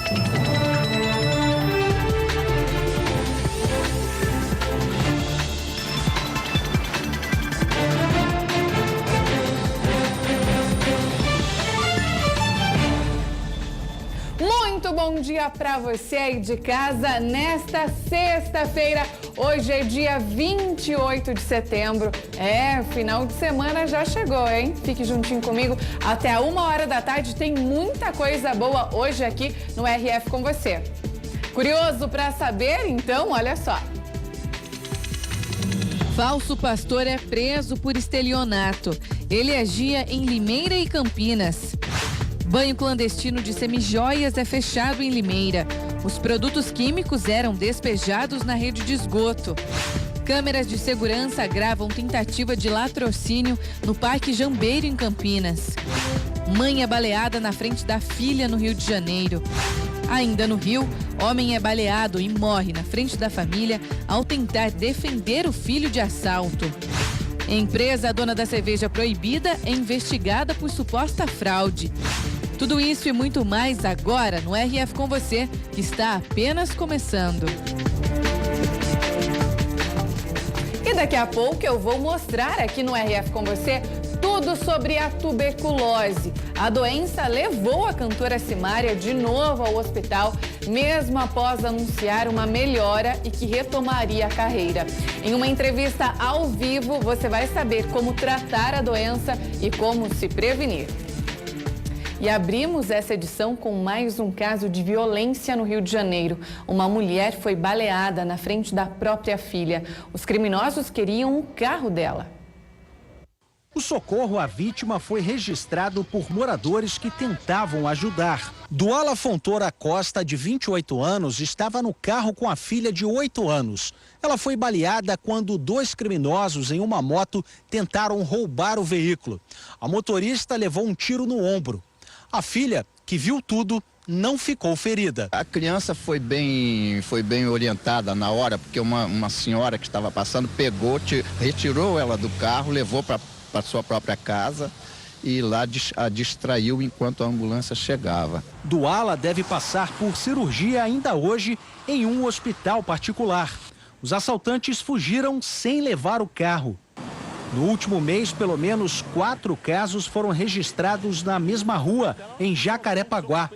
Muito bom dia para você aí de casa nesta sexta-feira. Hoje é dia 28 de setembro. Final de semana já chegou, hein? Fique juntinho comigo. Até a 1h da tarde tem muita coisa boa hoje aqui no RF com você. Curioso para saber? Então, olha só. Falso pastor é preso por estelionato. Ele agia em Limeira e Campinas. Banho clandestino de semijoias é fechado em Limeira. Os produtos químicos eram despejados na rede de esgoto. Câmeras de segurança gravam tentativa de latrocínio no Parque Jambeiro, em Campinas. Mãe é baleada na frente da filha no Rio de Janeiro. Ainda no Rio, homem é baleado e morre na frente da família ao tentar defender o filho de assalto. Empresa dona da cerveja proibida é investigada por suposta fraude. Tudo isso e muito mais agora no RF com você, que está apenas começando. E daqui a pouco eu vou mostrar aqui no RF com você tudo sobre a tuberculose. A doença levou a cantora Simária de novo ao hospital, mesmo após anunciar uma melhora e que retomaria a carreira. Em uma entrevista ao vivo, você vai saber como tratar a doença e como se prevenir. E abrimos essa edição com mais um caso de violência no Rio de Janeiro. Uma mulher foi baleada na frente da própria filha. Os criminosos queriam o carro dela. O socorro à vítima foi registrado por moradores que tentavam ajudar. Duala Fontoura Costa, de 28 anos, estava no carro com a filha de 8 anos. Ela foi baleada quando 2 criminosos em uma moto tentaram roubar o veículo. A motorista levou um tiro no ombro. A filha, que viu tudo, não ficou ferida. A criança foi bem orientada na hora, porque uma senhora que estava passando pegou, retirou ela do carro, levou para sua própria casa e lá a distraiu enquanto a ambulância chegava. Duala deve passar por cirurgia ainda hoje em um hospital particular. Os assaltantes fugiram sem levar o carro. No último mês, pelo menos 4 casos foram registrados na mesma rua, em Jacarepaguá.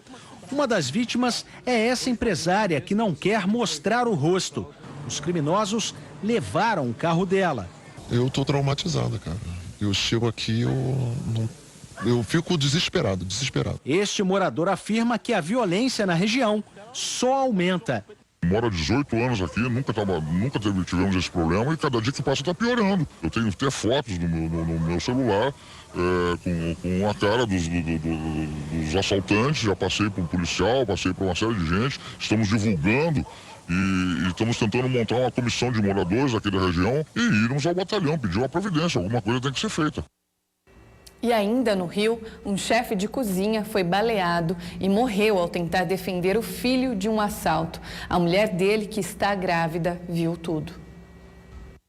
Uma das vítimas é essa empresária que não quer mostrar o rosto. Os criminosos levaram o carro dela. Eu tô traumatizada, cara. Eu chego aqui, eu fico desesperado. Este morador afirma que a violência na região só aumenta. Moro há 18 anos aqui, nunca tivemos esse problema e cada dia que passa está piorando. Eu tenho até fotos no meu celular com a cara dos assaltantes, já passei por um policial, passei por uma série de gente, estamos divulgando e estamos tentando montar uma comissão de moradores aqui da região e irmos ao batalhão, pedir uma providência, alguma coisa tem que ser feita. E ainda no Rio, um chefe de cozinha foi baleado e morreu ao tentar defender o filho de um assalto. A mulher dele, que está grávida, viu tudo.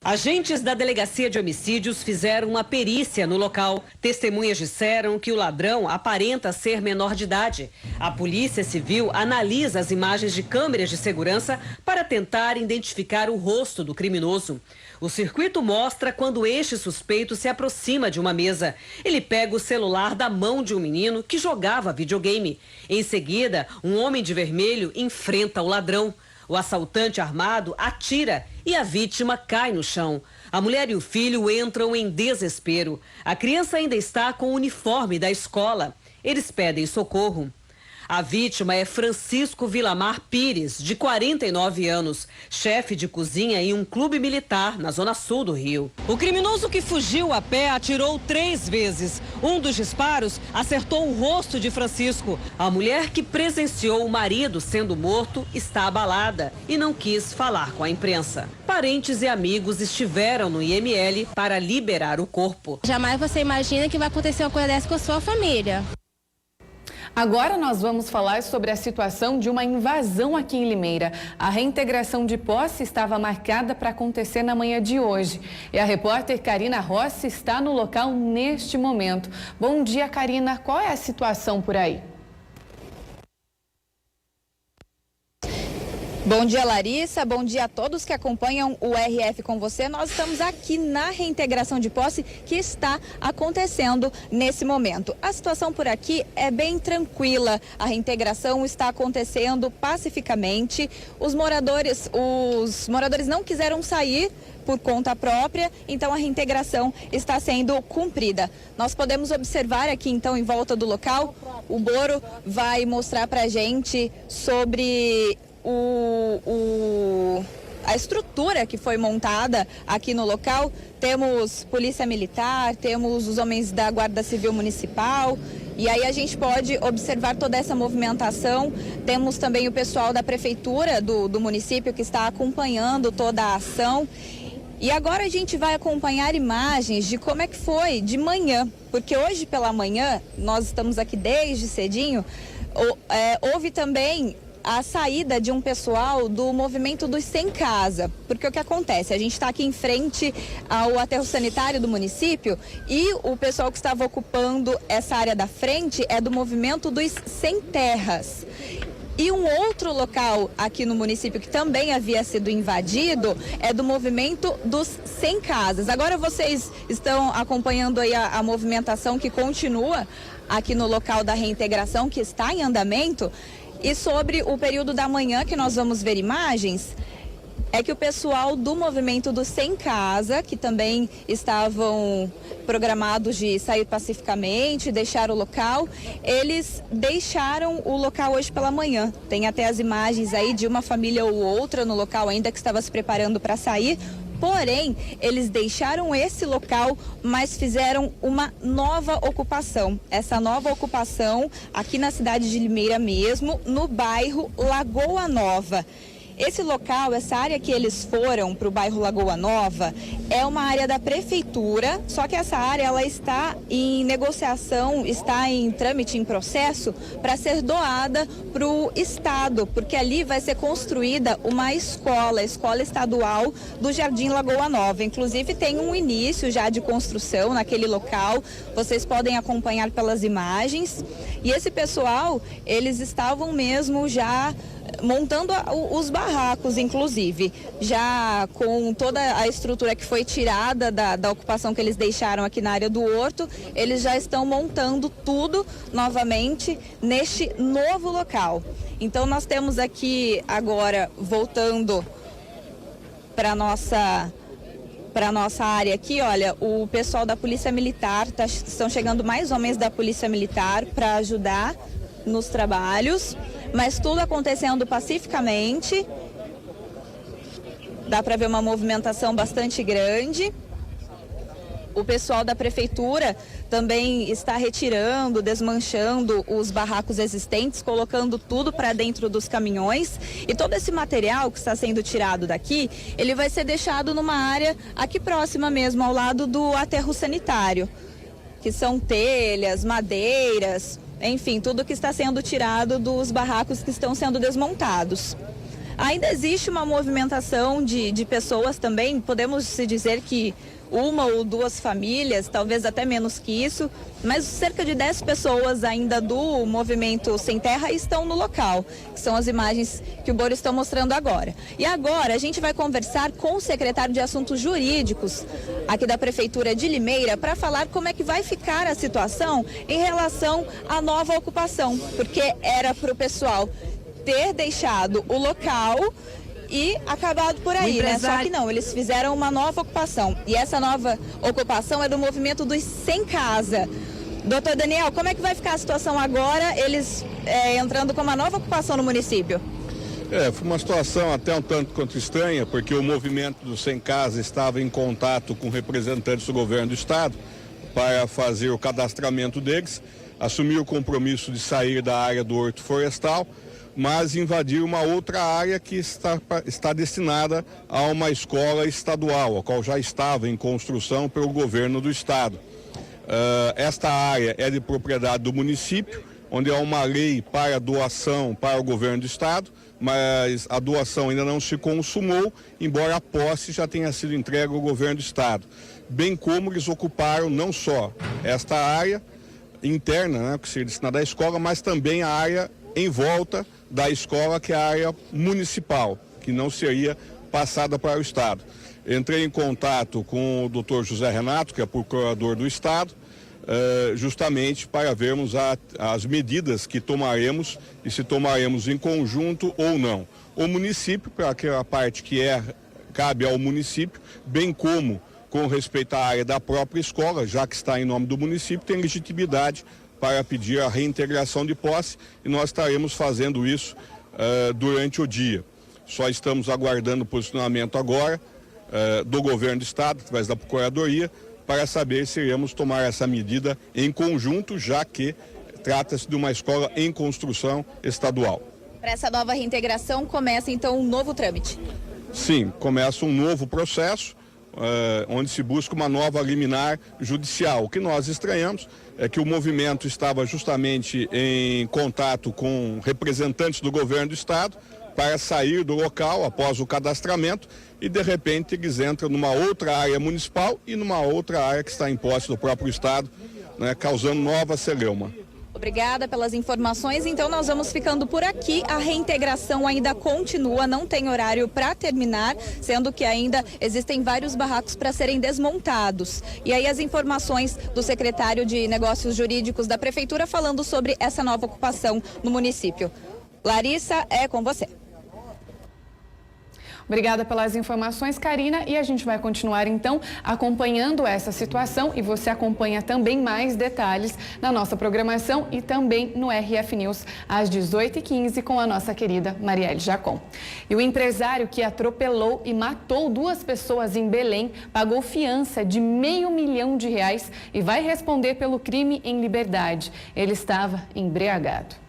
Agentes da Delegacia de Homicídios fizeram uma perícia no local. Testemunhas disseram que o ladrão aparenta ser menor de idade. A Polícia Civil analisa as imagens de câmeras de segurança para tentar identificar o rosto do criminoso. O circuito mostra quando este suspeito se aproxima de uma mesa. Ele pega o celular da mão de um menino que jogava videogame. Em seguida, um homem de vermelho enfrenta o ladrão. O assaltante armado atira e a vítima cai no chão. A mulher e o filho entram em desespero. A criança ainda está com o uniforme da escola. Eles pedem socorro. A vítima é Francisco Vilamar Pires, de 49 anos, chefe de cozinha em um clube militar na zona sul do Rio. O criminoso que fugiu a pé atirou 3 vezes. Um dos disparos acertou o rosto de Francisco. A mulher que presenciou o marido sendo morto está abalada e não quis falar com a imprensa. Parentes e amigos estiveram no IML para liberar o corpo. Jamais você imagina que vai acontecer uma coisa dessa com a sua família. Agora nós vamos falar sobre a situação de uma invasão aqui em Limeira. A reintegração de posse estava marcada para acontecer na manhã de hoje. E a repórter Karina Rossi está no local neste momento. Bom dia, Karina. Qual é a situação por aí? Bom dia, Larissa. Bom dia a todos que acompanham o RF com você. Nós estamos aqui na reintegração de posse que está acontecendo nesse momento. A situação por aqui é bem tranquila. A reintegração está acontecendo pacificamente. Os moradores não quiseram sair por conta própria, então a reintegração está sendo cumprida. Nós podemos observar aqui então em volta do local, o Boro vai mostrar pra gente sobre a estrutura que foi montada aqui no local. Temos polícia militar, temos os homens da Guarda Civil Municipal, e aí a gente pode observar toda essa movimentação. Temos também o pessoal da prefeitura do município que está acompanhando toda a ação. E agora a gente vai acompanhar imagens de como é que foi de manhã, porque hoje pela manhã, nós estamos aqui desde cedinho, houve também a saída de um pessoal do movimento dos Sem Casa, porque o que acontece? A gente está aqui em frente ao aterro sanitário do município e o pessoal que estava ocupando essa área da frente é do movimento dos Sem Terras. E um outro local aqui no município que também havia sido invadido é do movimento dos Sem Casas. Agora vocês estão acompanhando aí a movimentação que continua aqui no local da reintegração, que está em andamento. E sobre o período da manhã que nós vamos ver imagens, é que o pessoal do movimento do Sem Casa, que também estavam programados de sair pacificamente, deixar o local, eles deixaram o local hoje pela manhã. Tem até as imagens aí de uma família ou outra no local ainda que estava se preparando para sair. Porém, eles deixaram esse local, mas fizeram uma nova ocupação. Essa nova ocupação aqui na cidade de Limeira mesmo, no bairro Lagoa Nova. Esse local, essa área que eles foram para o bairro Lagoa Nova, é uma área da prefeitura, só que essa área ela está em negociação, está em trâmite, em processo, para ser doada para o estado, porque ali vai ser construída uma escola estadual do Jardim Lagoa Nova. Inclusive tem um início já de construção naquele local, vocês podem acompanhar pelas imagens. E esse pessoal, eles estavam mesmo já montando os barracos, inclusive, já com toda a estrutura que foi tirada da ocupação que eles deixaram aqui na área do Horto, eles já estão montando tudo novamente neste novo local. Então nós temos aqui agora, voltando para nossa área aqui, olha, o pessoal da Polícia Militar, estão chegando mais homens da Polícia Militar para ajudar nos trabalhos, mas tudo acontecendo pacificamente. Dá para ver uma movimentação bastante grande. O pessoal da prefeitura também está retirando, desmanchando os barracos existentes, colocando tudo para dentro dos caminhões. E todo esse material que está sendo tirado daqui, ele vai ser deixado numa área aqui próxima mesmo, ao lado do aterro sanitário, que são telhas, madeiras, enfim, tudo que está sendo tirado dos barracos que estão sendo desmontados. Ainda existe uma movimentação de pessoas também, podemos se dizer que uma ou duas famílias, talvez até menos que isso, mas cerca de 10 pessoas ainda do movimento Sem Terra estão no local, que são as imagens que o Boro está mostrando agora. E agora a gente vai conversar com o secretário de Assuntos Jurídicos aqui da Prefeitura de Limeira para falar como é que vai ficar a situação em relação à nova ocupação, porque era para o pessoal ter deixado o local e acabado por aí, né? Só que não, eles fizeram uma nova ocupação. E essa nova ocupação é do movimento dos Sem Casa. Doutor Daniel, como é que vai ficar a situação agora, eles entrando com uma nova ocupação no município? Foi uma situação até um tanto quanto estranha, porque o movimento dos Sem Casa estava em contato com representantes do governo do estado para fazer o cadastramento deles, assumiu o compromisso de sair da área do Horto Florestal, mas invadir uma outra área que está destinada a uma escola estadual, a qual já estava em construção pelo governo do estado. Esta área é de propriedade do município, onde há uma lei para doação para o governo do estado, mas a doação ainda não se consumou, embora a posse já tenha sido entregue ao governo do estado. Bem como eles ocuparam não só esta área interna, né, que seria destinada à escola, mas também a área em volta da escola, que é a área municipal, que não seria passada para o Estado. Entrei em contato com o doutor José Renato, que é procurador do Estado, justamente para vermos as medidas que tomaremos e se tomaremos em conjunto ou não. O município, para aquela parte que cabe ao município, bem como com respeito à área da própria escola, já que está em nome do município, tem legitimidade para pedir a reintegração de posse, e nós estaremos fazendo isso durante o dia. Só estamos aguardando o posicionamento agora do governo do estado, através da procuradoria, para saber se iremos tomar essa medida em conjunto, já que trata-se de uma escola em construção estadual. Para essa nova reintegração, começa então um novo trâmite? Sim, começa um novo processo, onde se busca uma nova liminar judicial. O que nós estranhamos é que o movimento estava justamente em contato com representantes do governo do estado para sair do local após o cadastramento e, de repente, eles entram numa outra área municipal e numa outra área que está em posse do próprio estado, né, causando nova celeuma. Obrigada pelas informações. Então nós vamos ficando por aqui. A reintegração ainda continua, não tem horário para terminar, sendo que ainda existem vários barracos para serem desmontados. E aí as informações do secretário de Negócios Jurídicos da Prefeitura falando sobre essa nova ocupação no município. Larissa, é com você. Obrigada pelas informações, Karina, e a gente vai continuar então acompanhando essa situação, e você acompanha também mais detalhes na nossa programação e também no RF News às 18h15 com a nossa querida Marielle Jacom. E o empresário que atropelou e matou 2 pessoas em Belém pagou fiança de R$500 mil e vai responder pelo crime em liberdade. Ele estava embriagado.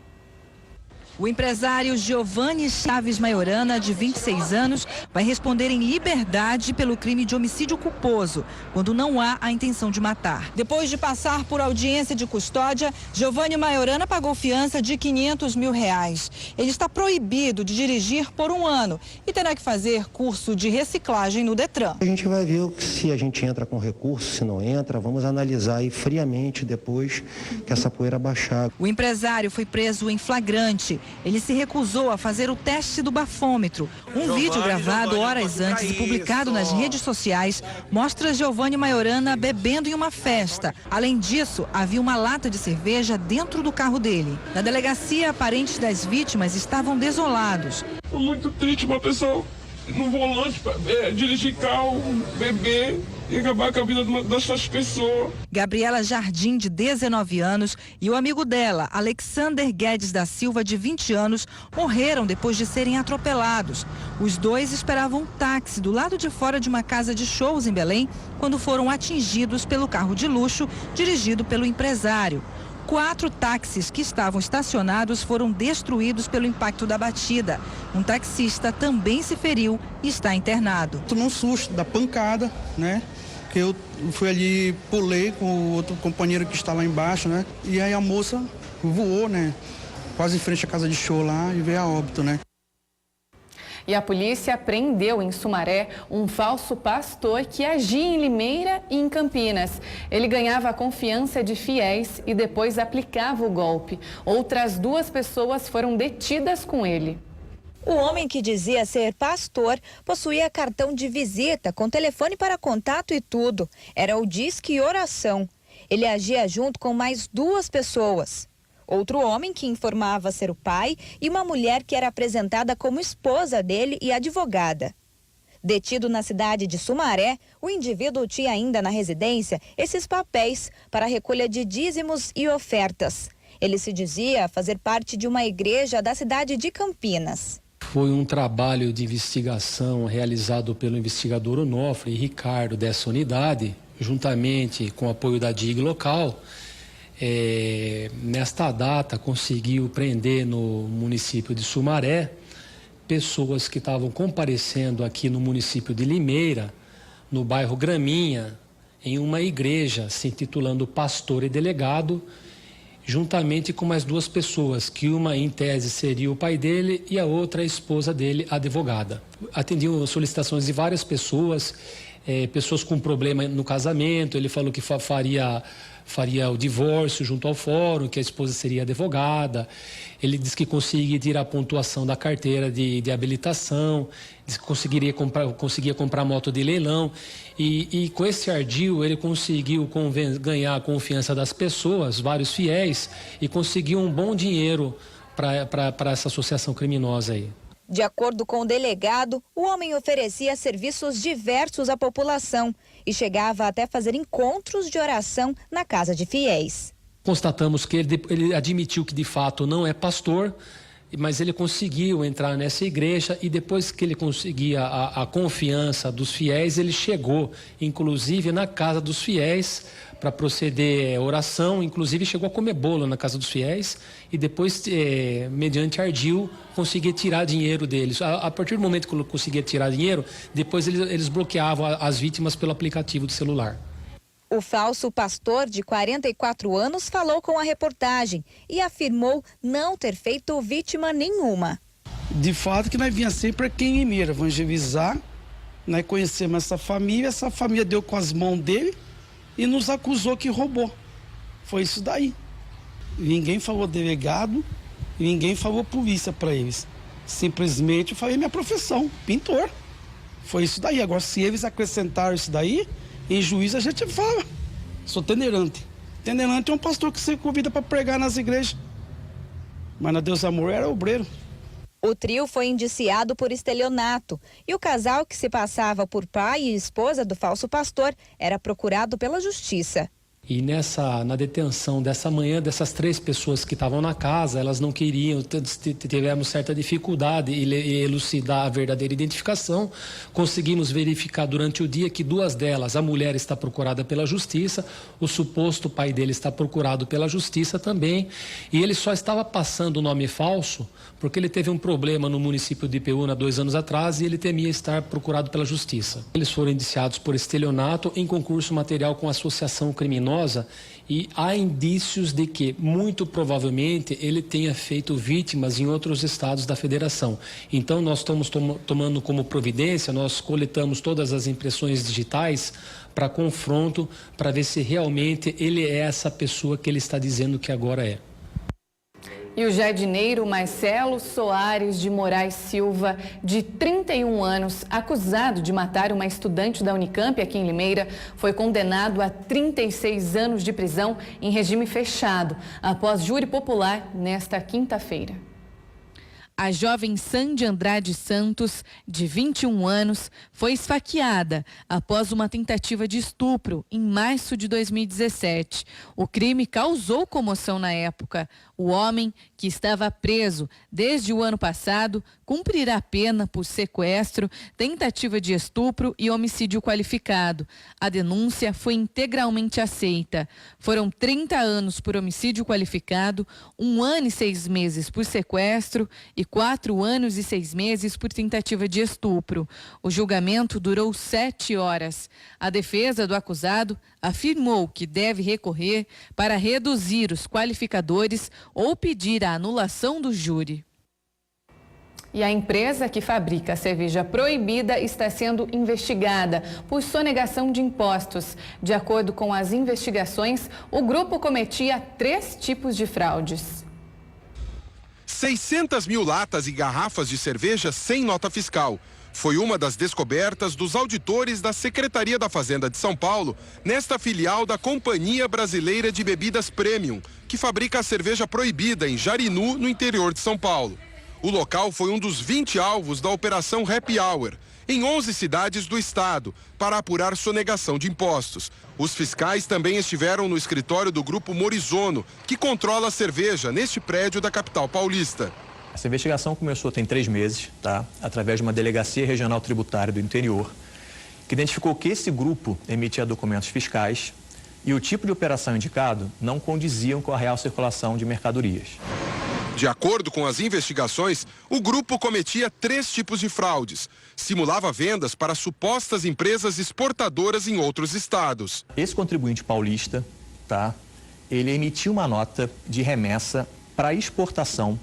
O empresário Giovanni Chaves Maiorana, de 26 anos, vai responder em liberdade pelo crime de homicídio culposo, quando não há a intenção de matar. Depois de passar por audiência de custódia, Giovanni Maiorana pagou fiança de R$500 mil. Ele está proibido de dirigir por 1 ano e terá que fazer curso de reciclagem no Detran. A gente vai ver se a gente entra com recurso, se não entra, vamos analisar aí friamente depois que essa poeira baixar. O empresário foi preso em flagrante. Ele se recusou a fazer o teste do bafômetro. Um vídeo gravado horas antes e publicado nas redes sociais mostra Giovanni Maiorana bebendo em uma festa. Além disso, havia uma lata de cerveja dentro do carro dele. Na delegacia, parentes das vítimas estavam desolados. Foi muito triste uma pessoa no volante dirigir carro, beber e acabar com a vida dessas pessoas. Gabriela Jardim, de 19 anos, e o amigo dela, Alexander Guedes da Silva, de 20 anos, morreram depois de serem atropelados. Os dois esperavam um táxi do lado de fora de uma casa de shows em Belém, quando foram atingidos pelo carro de luxo dirigido pelo empresário. 4 táxis que estavam estacionados foram destruídos pelo impacto da batida. Um taxista também se feriu e está internado. Tomei um susto da pancada, né? Que eu fui ali, pulei com o outro companheiro que está lá embaixo, né? E aí a moça voou, né? Quase em frente à casa de show lá e veio a óbito, né? E a polícia prendeu em Sumaré um falso pastor que agia em Limeira e em Campinas. Ele ganhava a confiança de fiéis e depois aplicava o golpe. Outras 2 pessoas foram detidas com ele. O homem, que dizia ser pastor, possuía cartão de visita com telefone para contato e tudo. Era o Disque Oração. Ele agia junto com mais 2 pessoas. Outro homem, que informava ser o pai, e uma mulher que era apresentada como esposa dele e advogada. Detido na cidade de Sumaré, o indivíduo tinha ainda na residência esses papéis para a recolha de dízimos e ofertas. Ele se dizia fazer parte de uma igreja da cidade de Campinas. Foi um trabalho de investigação realizado pelo investigador Onofre e Ricardo dessa unidade, juntamente com o apoio da DIG local. Nesta data conseguiu prender no município de Sumaré pessoas que estavam comparecendo aqui no município de Limeira, no bairro Graminha, em uma igreja se intitulando Pastor e Delegado, juntamente com mais 2 pessoas, que uma em tese seria o pai dele e a outra a esposa dele, advogada. Atendiam solicitações de várias pessoas, pessoas com problema no casamento. Ele falou que faria faria o divórcio junto ao fórum, que a esposa seria advogada. Ele disse que conseguia tirar a pontuação da carteira de habilitação, disse que conseguia comprar moto de leilão. E com esse ardil ele conseguiu ganhar a confiança das pessoas, vários fiéis, e conseguiu um bom dinheiro para essa associação criminosa aí. De acordo com o delegado, o homem oferecia serviços diversos à população e chegava até fazer encontros de oração na casa de fiéis. Constatamos que ele admitiu que de fato não é pastor, mas ele conseguiu entrar nessa igreja e depois que ele conseguia a confiança dos fiéis, ele chegou inclusive na casa dos fiéis para proceder oração, inclusive chegou a comer bolo na casa dos fiéis e depois, mediante ardil, conseguia tirar dinheiro deles. A partir do momento que ele conseguia tirar dinheiro, depois eles bloqueavam as vítimas pelo aplicativo do celular. O falso pastor de 44 anos falou com a reportagem e afirmou não ter feito vítima nenhuma. De fato que nós vinha sempre aqui em Limeira evangelizar, nós conhecemos essa família deu com as mãos dele e nos acusou que roubou. Foi isso daí. Ninguém falou delegado, ninguém falou polícia para eles. Simplesmente eu falei minha profissão, pintor. Foi isso daí. Agora, se eles acrescentaram isso daí, em juízo a gente fala. Sou tenderante. Tenderante é um pastor que se convida para pregar nas igrejas. Mas na Deus Amor era obreiro. O trio foi indiciado por estelionato e o casal, que se passava por pai e esposa do falso pastor, era procurado pela justiça. E na detenção dessa manhã, dessas 3 pessoas que estavam na casa, elas não queriam, tivemos certa dificuldade em elucidar a verdadeira identificação. Conseguimos verificar durante o dia que 2 delas, a mulher está procurada pela justiça, o suposto pai dele está procurado pela justiça também, e ele só estava passando o nome falso porque ele teve um problema no município de Ipeúna 2 anos atrás e ele temia estar procurado pela justiça. Eles foram indiciados por estelionato em concurso material com associação criminosa e há indícios de que, muito provavelmente, ele tenha feito vítimas em outros estados da federação. Então, nós estamos tomando como providência, nós coletamos todas as impressões digitais para confronto, para ver se realmente ele é essa pessoa que ele está dizendo que agora é. E o jardineiro Marcelo Soares de Moraes Silva, de 31 anos, acusado de matar uma estudante da Unicamp aqui em Limeira, foi condenado a 36 anos de prisão em regime fechado, após júri popular nesta quinta-feira. A jovem Sandy Andrade Santos, de 21 anos, foi esfaqueada após uma tentativa de estupro em março de 2017. O crime causou comoção na época. O homem, que estava preso desde o ano passado, cumprirá pena por sequestro, tentativa de estupro e homicídio qualificado. A denúncia foi integralmente aceita. Foram 30 anos por homicídio qualificado, 1 ano e 6 meses por sequestro e 4 anos e 6 meses por tentativa de estupro. O julgamento durou 7 horas. A defesa do acusado afirmou que deve recorrer para reduzir os qualificadores ou pedir a anulação do júri. E a empresa que fabrica a cerveja proibida está sendo investigada por sonegação de impostos. De acordo com as investigações, o grupo cometia 3 tipos de fraudes. 600 mil latas e garrafas de cerveja sem nota fiscal. Foi uma das descobertas dos auditores da Secretaria da Fazenda de São Paulo, nesta filial da Companhia Brasileira de Bebidas Premium, que fabrica a cerveja proibida em Jarinu, no interior de São Paulo. O local foi um dos 20 alvos da Operação Happy Hour, em 11 cidades do estado, para apurar sonegação de impostos. Os fiscais também estiveram no escritório do Grupo Morizono, que controla a cerveja neste prédio da capital paulista. Essa investigação começou tem 3 meses, através de uma delegacia regional tributária do interior, que identificou que esse grupo emitia documentos fiscais e o tipo de operação indicado não condiziam com a real circulação de mercadorias. De acordo com as investigações, o grupo cometia 3 tipos de fraudes. Simulava vendas para supostas empresas exportadoras em outros estados. Esse contribuinte paulista, ele emitiu uma nota de remessa para exportação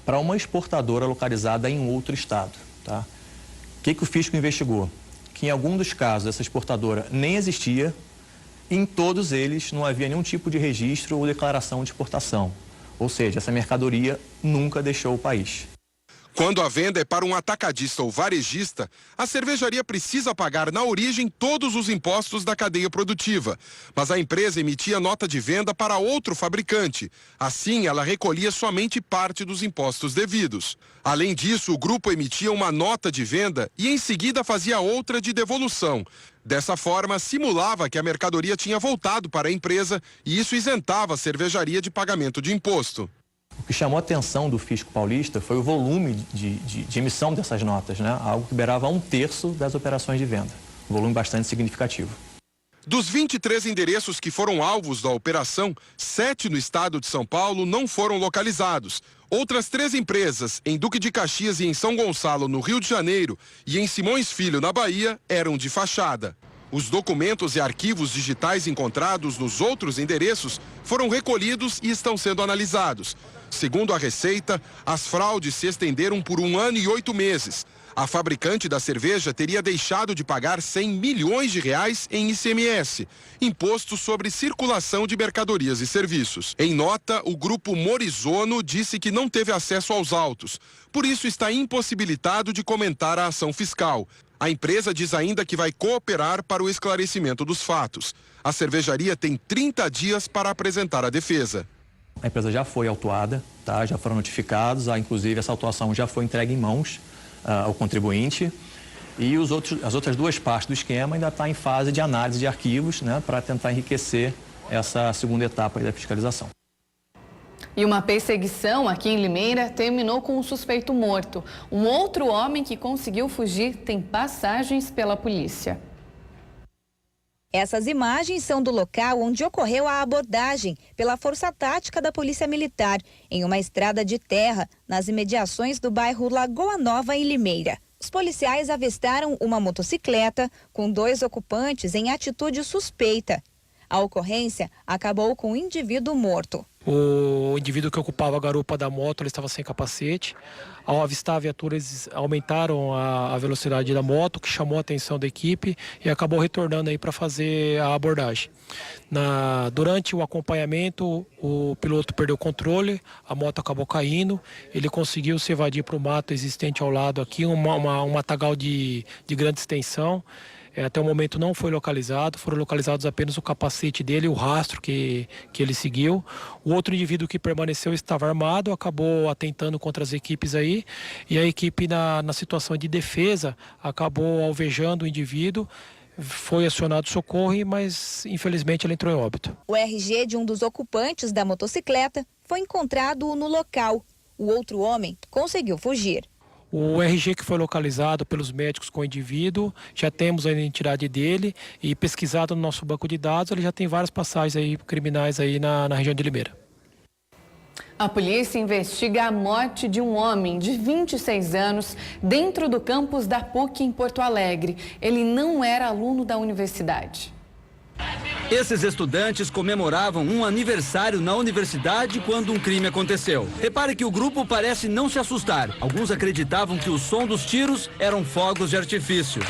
para uma exportadora localizada em outro estado. O que o fisco investigou? Que em algum dos casos essa exportadora nem existia Em todos eles não havia nenhum tipo de registro ou declaração de exportação. Ou seja, essa mercadoria nunca deixou o país. Quando a venda é para um atacadista ou varejista, a cervejaria precisa pagar na origem todos os impostos da cadeia produtiva. Mas a empresa emitia nota de venda para outro fabricante. Assim, ela recolhia somente parte dos impostos devidos. Além disso, o grupo emitia uma nota de venda e em seguida fazia outra de devolução. Dessa forma, simulava que a mercadoria tinha voltado para a empresa e isso isentava a cervejaria de pagamento de imposto. O que chamou a atenção do fisco paulista foi o volume de emissão dessas notas, né? Algo que beirava 1/3 das operações de venda. Um volume bastante significativo. Dos 23 endereços que foram alvos da operação, 7 no estado de São Paulo não foram localizados. Outras 3 empresas, em Duque de Caxias e em São Gonçalo, no Rio de Janeiro, e em Simões Filho, na Bahia, eram de fachada. Os documentos e arquivos digitais encontrados nos outros endereços foram recolhidos e estão sendo analisados. Segundo a Receita, as fraudes se estenderam por 1 ano e 8 meses. A fabricante da cerveja teria deixado de pagar R$100 milhões em ICMS, Imposto sobre Circulação de Mercadorias e Serviços. Em nota, o grupo Morizono disse que não teve acesso aos autos, por isso está impossibilitado de comentar a ação fiscal. A empresa diz ainda que vai cooperar para o esclarecimento dos fatos. A cervejaria tem 30 dias para apresentar a defesa. A empresa já foi autuada, tá? Já foram notificados, inclusive essa autuação já foi entregue em mãos ao contribuinte. E as outras 2 partes do esquema ainda está em fase de análise de arquivos, né, para tentar enriquecer essa segunda etapa da fiscalização. E uma perseguição aqui em Limeira terminou com um suspeito morto. Um outro homem que conseguiu fugir tem passagens pela polícia. Essas imagens são do local onde ocorreu a abordagem pela Força Tática da Polícia Militar, em uma estrada de terra, nas imediações do bairro Lagoa Nova, em Limeira. Os policiais avistaram uma motocicleta com 2 ocupantes em atitude suspeita. A ocorrência acabou com o indivíduo morto. O indivíduo que ocupava a garupa da moto, ele estava sem capacete. Ao avistar a viatura, eles aumentaram a velocidade da moto, que chamou a atenção da equipe e acabou retornando aí para fazer a abordagem. Durante o acompanhamento, o piloto perdeu o controle, a moto acabou caindo, ele conseguiu se evadir para o mato existente ao lado aqui, um matagal de grande extensão. Até o momento não foi localizado, foram localizados apenas o capacete dele, o rastro que ele seguiu. O outro indivíduo que permaneceu estava armado, acabou atentando contra as equipes aí, e a equipe na situação de defesa acabou alvejando o indivíduo, foi acionado socorro, mas infelizmente ele entrou em óbito. O RG de um dos ocupantes da motocicleta foi encontrado no local. O outro homem conseguiu fugir. O RG que foi localizado pelos médicos com o indivíduo, já temos a identidade dele e pesquisado no nosso banco de dados, ele já tem várias passagens aí criminais aí na região de Limeira. A polícia investiga a morte de um homem de 26 anos dentro do campus da PUC em Porto Alegre. Ele não era aluno da universidade. Esses estudantes comemoravam um aniversário na universidade quando um crime aconteceu. Repare que o grupo parece não se assustar. Alguns acreditavam que o som dos tiros eram fogos de artifício.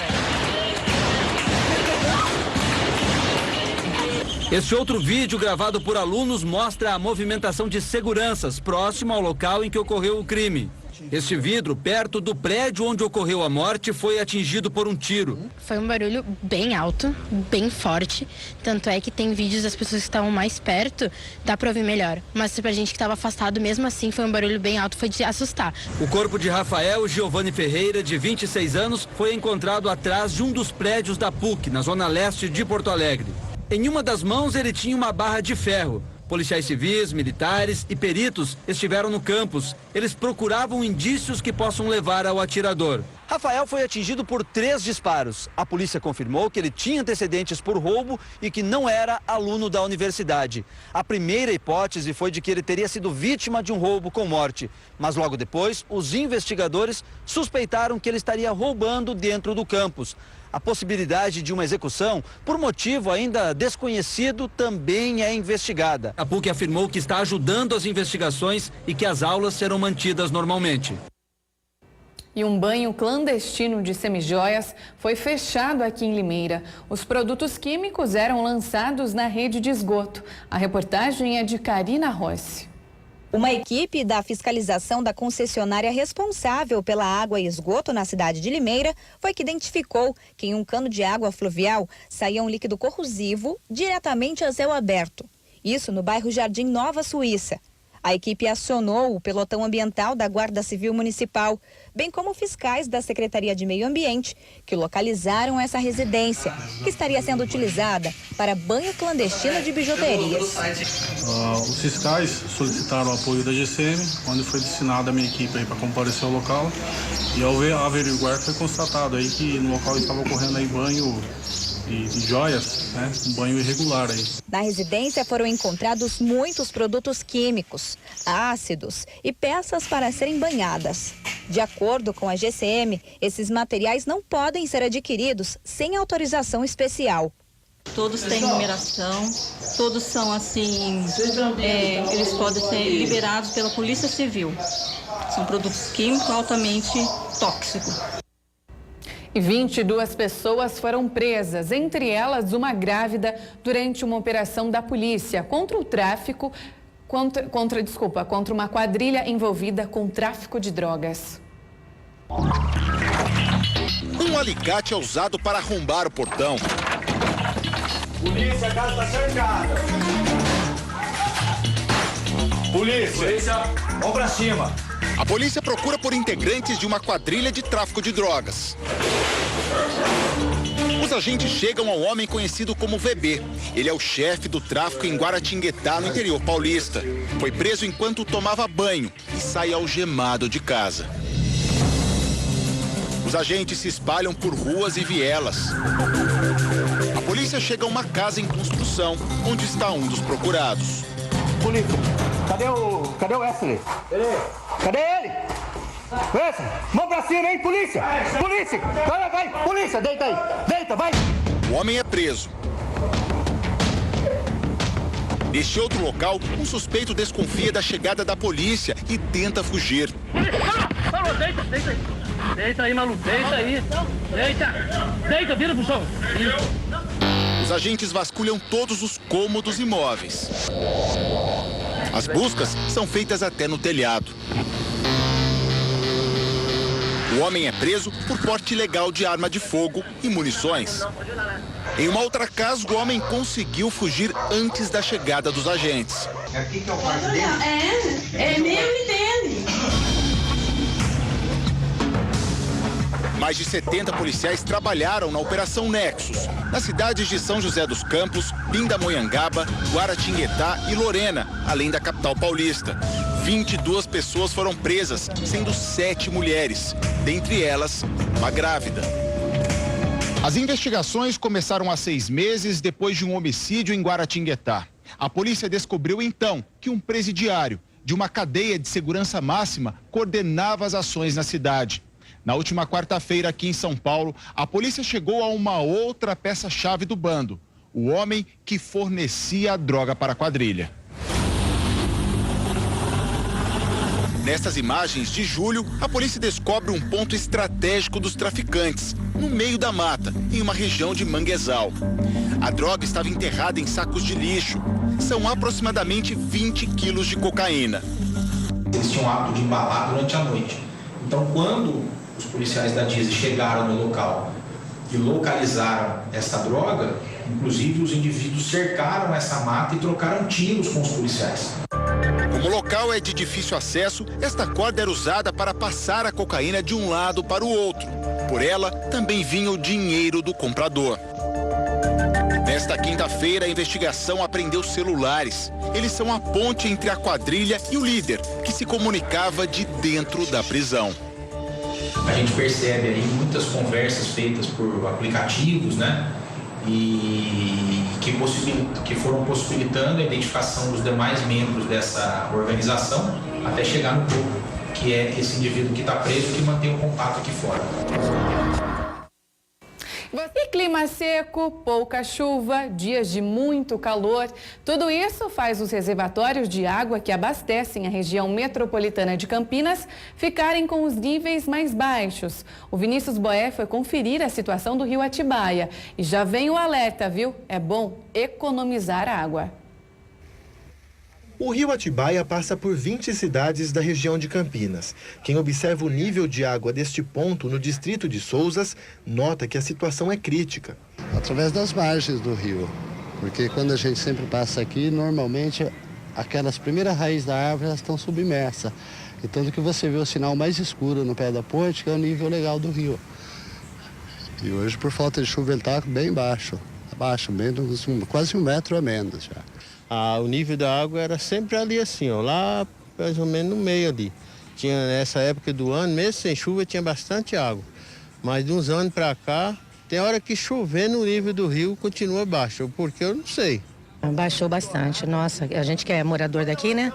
Este outro vídeo gravado por alunos mostra a movimentação de seguranças próximo ao local em que ocorreu o crime. Este vidro, perto do prédio onde ocorreu a morte, foi atingido por um tiro. Foi um barulho bem alto, bem forte. Tanto é que tem vídeos das pessoas que estavam mais perto, dá pra ouvir melhor. Mas pra gente que estava afastado, mesmo assim, foi um barulho bem alto, foi de assustar. O corpo de Rafael Giovanni Ferreira, de 26 anos, foi encontrado atrás de um dos prédios da PUC, na zona leste de Porto Alegre. Em uma das mãos, ele tinha uma barra de ferro. Policiais civis, militares e peritos estiveram no campus. Eles procuravam indícios que possam levar ao atirador. Rafael foi atingido por 3 disparos. A polícia confirmou que ele tinha antecedentes por roubo e que não era aluno da universidade. A primeira hipótese foi de que ele teria sido vítima de um roubo com morte. Mas logo depois, os investigadores suspeitaram que ele estaria roubando dentro do campus. A possibilidade de uma execução, por motivo ainda desconhecido, também é investigada. A PUC afirmou que está ajudando as investigações e que as aulas serão mantidas normalmente. E um banho clandestino de semijoias foi fechado aqui em Limeira. Os produtos químicos eram lançados na rede de esgoto. A reportagem é de Karina Rossi. Uma equipe da fiscalização da concessionária responsável pela água e esgoto na cidade de Limeira foi que identificou que em um cano de água fluvial saía um líquido corrosivo diretamente a céu aberto. Isso no bairro Jardim Nova Suíça. A equipe acionou o pelotão ambiental da Guarda Civil Municipal, bem como fiscais da Secretaria de Meio Ambiente, que localizaram essa residência, que estaria sendo utilizada para banho clandestino de bijuterias. Os fiscais solicitaram o apoio da GCM, onde foi destinada a minha equipe para comparecer ao local. E ao averiguar foi constatado aí que no local estava ocorrendo aí banho de joias, né? Um banho irregular aí. Na residência foram encontrados muitos produtos químicos, ácidos e peças para serem banhadas. De acordo com a GCM, esses materiais não podem ser adquiridos sem autorização especial. Todos têm numeração, todos são assim, eles podem ser liberados pela Polícia Civil. São produtos químicos altamente tóxicos. E 22 pessoas foram presas, entre elas uma grávida, durante uma operação da polícia contra o tráfico, contra uma quadrilha envolvida com tráfico de drogas. Um alicate é usado para arrombar o portão. Polícia, a casa está cercada. Polícia, vamos pra cima. A polícia procura por integrantes de uma quadrilha de tráfico de drogas. Os agentes chegam ao homem conhecido como VB. Ele é o chefe do tráfico em Guaratinguetá, no interior paulista. Foi preso enquanto tomava banho e sai algemado de casa. Os agentes se espalham por ruas e vielas. A polícia chega a uma casa em construção, onde está um dos procurados. Polícia, cadê o Wesley? Cadê ele? Wesley, vamos pra cima, hein, polícia! Polícia! Vai, polícia, deita aí! Deita, vai! O homem é preso. Neste outro local, um suspeito desconfia da chegada da polícia e tenta fugir. Falou, deita aí! Deita aí, maluco, deita aí! Deita, vira pro chão! Os agentes vasculham todos os cômodos e móveis. As buscas são feitas até no telhado. O homem é preso por porte ilegal de arma de fogo e munições. Em uma outra casa, o homem conseguiu fugir antes da chegada dos agentes. É aqui que é o quarto dele? É meu e dele. Mais de 70 policiais trabalharam na Operação Nexus, nas cidades de São José dos Campos, Pindamonhangaba, Guaratinguetá e Lorena, além da capital paulista. 22 pessoas foram presas, sendo 7 mulheres, dentre elas, uma grávida. As investigações começaram há 6 meses depois de um homicídio em Guaratinguetá. A polícia descobriu então que um presidiário de uma cadeia de segurança máxima coordenava as ações na cidade. Na última quarta-feira, aqui em São Paulo, a polícia chegou a uma outra peça-chave do bando, o homem que fornecia a droga para a quadrilha. Nestas imagens de julho, a polícia descobre um ponto estratégico dos traficantes, no meio da mata, em uma região de Manguezal. A droga estava enterrada em sacos de lixo. São aproximadamente 20 quilos de cocaína. Eles tinham o hábito de embalar durante a noite. Então, quando os policiais da DISE chegaram no local e localizaram essa droga, inclusive os indivíduos cercaram essa mata e trocaram tiros com os policiais. Como o local é de difícil acesso, esta corda era usada para passar a cocaína de um lado para o outro. Por ela, também vinha o dinheiro do comprador. Nesta quinta-feira, a investigação apreendeu celulares. Eles são a ponte entre a quadrilha e o líder, que se comunicava de dentro da prisão. A gente percebe aí muitas conversas feitas por aplicativos, né? E que foram possibilitando a identificação dos demais membros dessa organização até chegar no grupo, que é esse indivíduo que está preso e que mantém o contato aqui fora. E clima seco, pouca chuva, dias de muito calor, tudo isso faz os reservatórios de água que abastecem a região metropolitana de Campinas ficarem com os níveis mais baixos. O Vinícius Boé foi conferir a situação do rio Atibaia e já vem o alerta, viu? É bom economizar água. O rio Atibaia passa por 20 cidades da região de Campinas. Quem observa o nível de água deste ponto no distrito de Sousas, nota que a situação é crítica. Através das margens do rio, porque quando a gente sempre passa aqui, normalmente aquelas primeiras raízes da árvore elas estão submersas. E tanto que você vê o sinal mais escuro no pé da ponte, que é o nível legal do rio. E hoje, por falta de chuva, ele está bem baixo. Abaixo, menos, quase 1 metro a menos já. O nível da água era sempre ali assim, ó, lá mais ou menos no meio ali. Tinha nessa época do ano, mesmo sem chuva, tinha bastante água. Mas de uns anos para cá, tem hora que chovendo o nível do rio continua baixo, porque eu não sei. Baixou bastante, nossa, a gente que é morador daqui, né,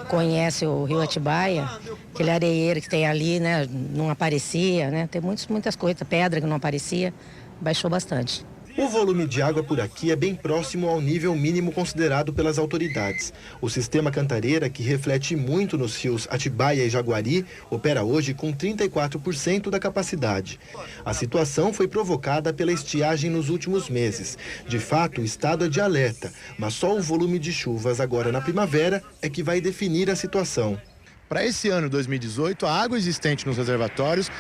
conhece o rio Atibaia, aquele areieiro que tem ali, né, não aparecia, né, tem muitas coisas, pedra que não aparecia, baixou bastante. O volume de água por aqui é bem próximo ao nível mínimo considerado pelas autoridades. O sistema Cantareira, que reflete muito nos rios Atibaia e Jaguari, opera hoje com 34% da capacidade. A situação foi provocada pela estiagem nos últimos meses. De fato, o estado é de alerta, mas só o volume de chuvas agora na primavera é que vai definir a situação. Para esse ano 2018, a água existente nos reservatórios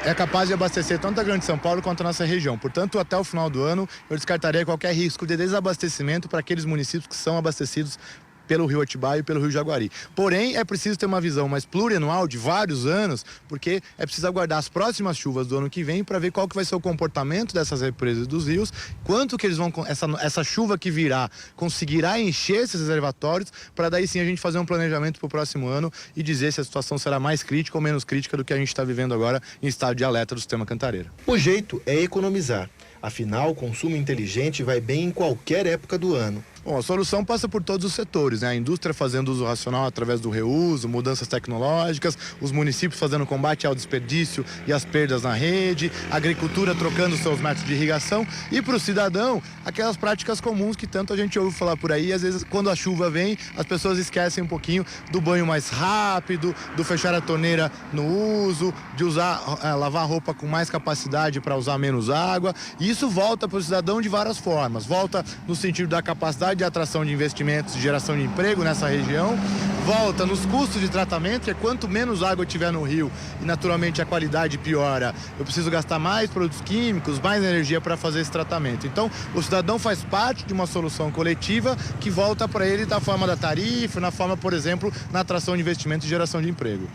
é capaz de abastecer tanto a Grande São Paulo quanto a nossa região. Portanto, até o final do ano, eu descartaria qualquer risco de desabastecimento para aqueles municípios que são abastecidos pelo rio Atibaia e pelo rio Jaguari. Porém, é preciso ter uma visão mais plurianual de vários anos, porque é preciso aguardar as próximas chuvas do ano que vem para ver qual que vai ser o comportamento dessas represas dos rios, quanto que eles vão, essa chuva que virá conseguirá encher esses reservatórios, para daí sim a gente fazer um planejamento para o próximo ano e dizer se a situação será mais crítica ou menos crítica do que a gente está vivendo agora em estado de alerta do sistema Cantareira. O jeito é economizar. Afinal, o consumo inteligente vai bem em qualquer época do ano. Bom, a solução passa por todos os setores, né? A indústria fazendo uso racional através do reuso, mudanças tecnológicas, os municípios fazendo combate ao desperdício e às perdas na rede, a agricultura trocando seus métodos de irrigação e para o cidadão, aquelas práticas comuns que tanto a gente ouve falar por aí, às vezes quando a chuva vem, as pessoas esquecem um pouquinho do banho mais rápido, do fechar a torneira no uso, de lavar a roupa com mais capacidade para usar menos água, e isso volta para o cidadão de várias formas, volta no sentido da capacidade de atração de investimentos e geração de emprego nessa região, volta nos custos de tratamento, que é quanto menos água eu tiver no rio e naturalmente a qualidade piora, eu preciso gastar mais produtos químicos, mais energia para fazer esse tratamento. Então, o cidadão faz parte de uma solução coletiva que volta para ele da forma da tarifa, na forma, por exemplo, na atração de investimentos e geração de emprego.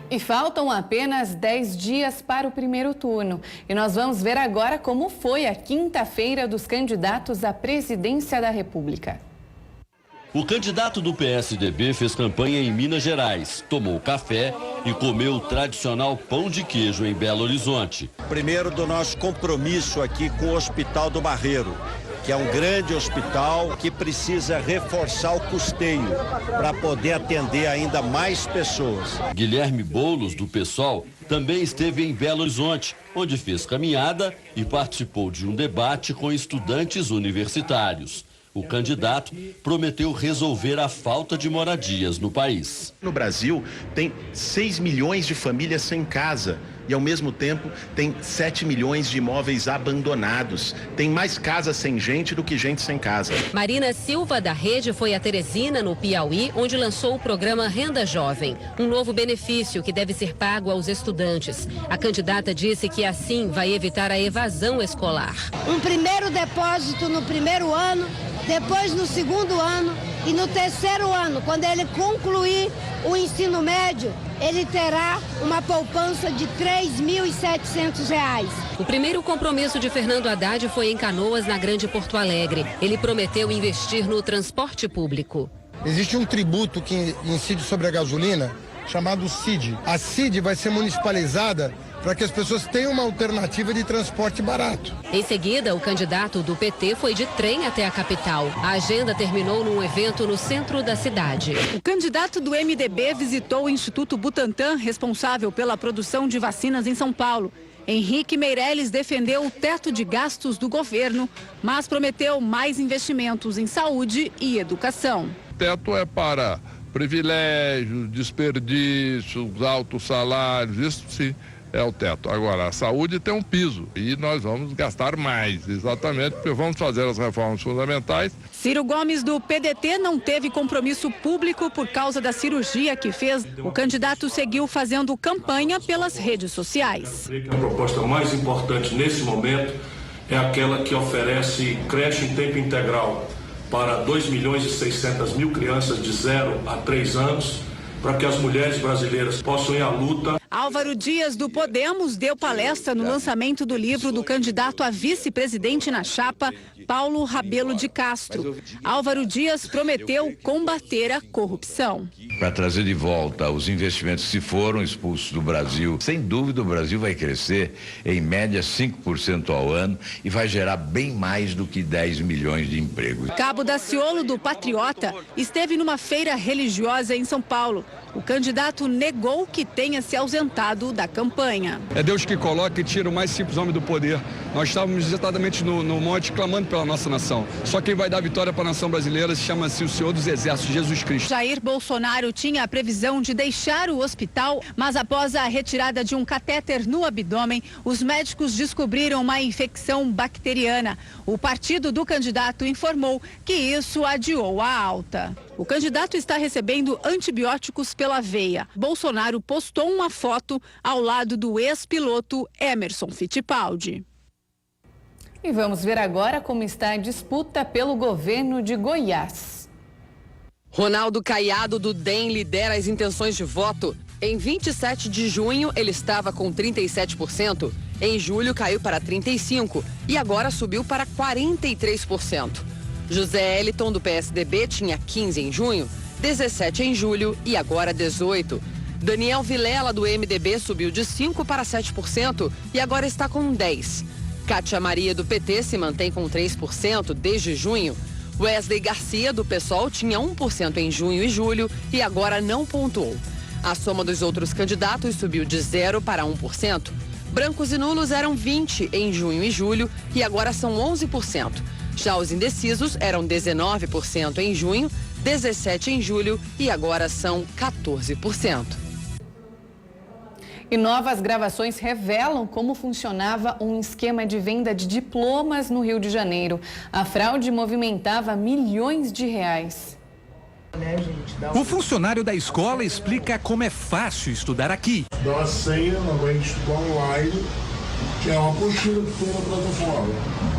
E faltam apenas 10 dias para o primeiro turno. E nós vamos ver agora como foi a quinta-feira dos candidatos à presidência da República. O candidato do PSDB fez campanha em Minas Gerais, tomou café e comeu o tradicional pão de queijo em Belo Horizonte. Primeiro, do nosso compromisso aqui com o Hospital do Barreiro, que é um grande hospital que precisa reforçar o custeio para poder atender ainda mais pessoas. Guilherme Boulos, do PSOL, também esteve em Belo Horizonte, onde fez caminhada e participou de um debate com estudantes universitários. O candidato prometeu resolver a falta de moradias no país. No Brasil, tem 6 milhões de famílias sem casa. E, ao mesmo tempo, tem 7 milhões de imóveis abandonados. Tem mais casas sem gente do que gente sem casa. Marina Silva, da Rede, foi a Teresina, no Piauí, onde lançou o programa Renda Jovem, um novo benefício que deve ser pago aos estudantes. A candidata disse que assim vai evitar a evasão escolar. Um primeiro depósito no primeiro ano, depois no segundo ano e no terceiro ano, quando ele concluir o ensino médio, ele terá uma poupança de R$ 3.700. O primeiro compromisso de Fernando Haddad foi em Canoas, na Grande Porto Alegre. Ele prometeu investir no transporte público. Existe um tributo que incide sobre a gasolina, chamado CID. A CID vai ser municipalizada para que as pessoas tenham uma alternativa de transporte barato. Em seguida, o candidato do PT foi de trem até a capital. A agenda terminou num evento no centro da cidade. O candidato do MDB visitou o Instituto Butantan, responsável pela produção de vacinas em São Paulo. Henrique Meirelles defendeu o teto de gastos do governo, mas prometeu mais investimentos em saúde e educação. O teto é para privilégios, desperdícios, altos salários, isso sim é o teto. Agora, a saúde tem um piso e nós vamos gastar mais, exatamente porque vamos fazer as reformas fundamentais. Ciro Gomes, do PDT, não teve compromisso público por causa da cirurgia que fez. O candidato seguiu fazendo campanha pelas redes sociais. A proposta mais importante nesse momento é aquela que oferece creche em tempo integral para 2.600.000 crianças de 0 a 3 anos, para que as mulheres brasileiras possam ir à luta. Álvaro Dias, do Podemos, deu palestra no lançamento do livro do candidato a vice-presidente na chapa, Paulo Rabelo de Castro. Álvaro Dias prometeu combater a corrupção. Para trazer de volta os investimentos que foram expulsos do Brasil, sem dúvida o Brasil vai crescer em média 5% ao ano e vai gerar bem mais do que 10 milhões de empregos. Cabo Daciolo, do Patriota, esteve numa feira religiosa em São Paulo. O candidato negou que tenha se ausentado da campanha. É Deus que coloca e tira o mais simples homem do poder. Nós estávamos exatamente no monte clamando pela nossa nação. Só quem vai dar vitória para a nação brasileira chama-se o Senhor dos Exércitos, Jesus Cristo. Jair Bolsonaro tinha a previsão de deixar o hospital, mas após a retirada de um catéter no abdômen, os médicos descobriram uma infecção bacteriana. O partido do candidato informou que isso adiou a alta. O candidato está recebendo antibióticos pela veia. Bolsonaro postou uma foto ao lado do ex-piloto Emerson Fittipaldi. E vamos ver agora como está a disputa pelo governo de Goiás. Ronaldo Caiado, do DEM, lidera as intenções de voto. Em 27 de junho, ele estava com 37%. Em julho, caiu para 35% e agora subiu para 43%. José Eliton, do PSDB, tinha 15% em junho, 17% em julho e agora 18%. Daniel Vilela, do MDB, subiu de 5% para 7% e agora está com 10%. Cátia Maria, do PT, se mantém com 3% desde junho. Wesley Garcia, do PSOL, tinha 1% em junho e julho e agora não pontuou. A soma dos outros candidatos subiu de 0% para 1%. Brancos e nulos eram 20% em junho e julho e agora são 11%. Já os indecisos eram 19% em junho, 17% em julho e agora são 14%. E novas gravações revelam como funcionava um esquema de venda de diplomas no Rio de Janeiro. A fraude movimentava milhões de reais. O funcionário da escola explica como é fácil estudar aqui. Dá uma senha, ela vai estudar online, que é uma apostila que tem na plataforma.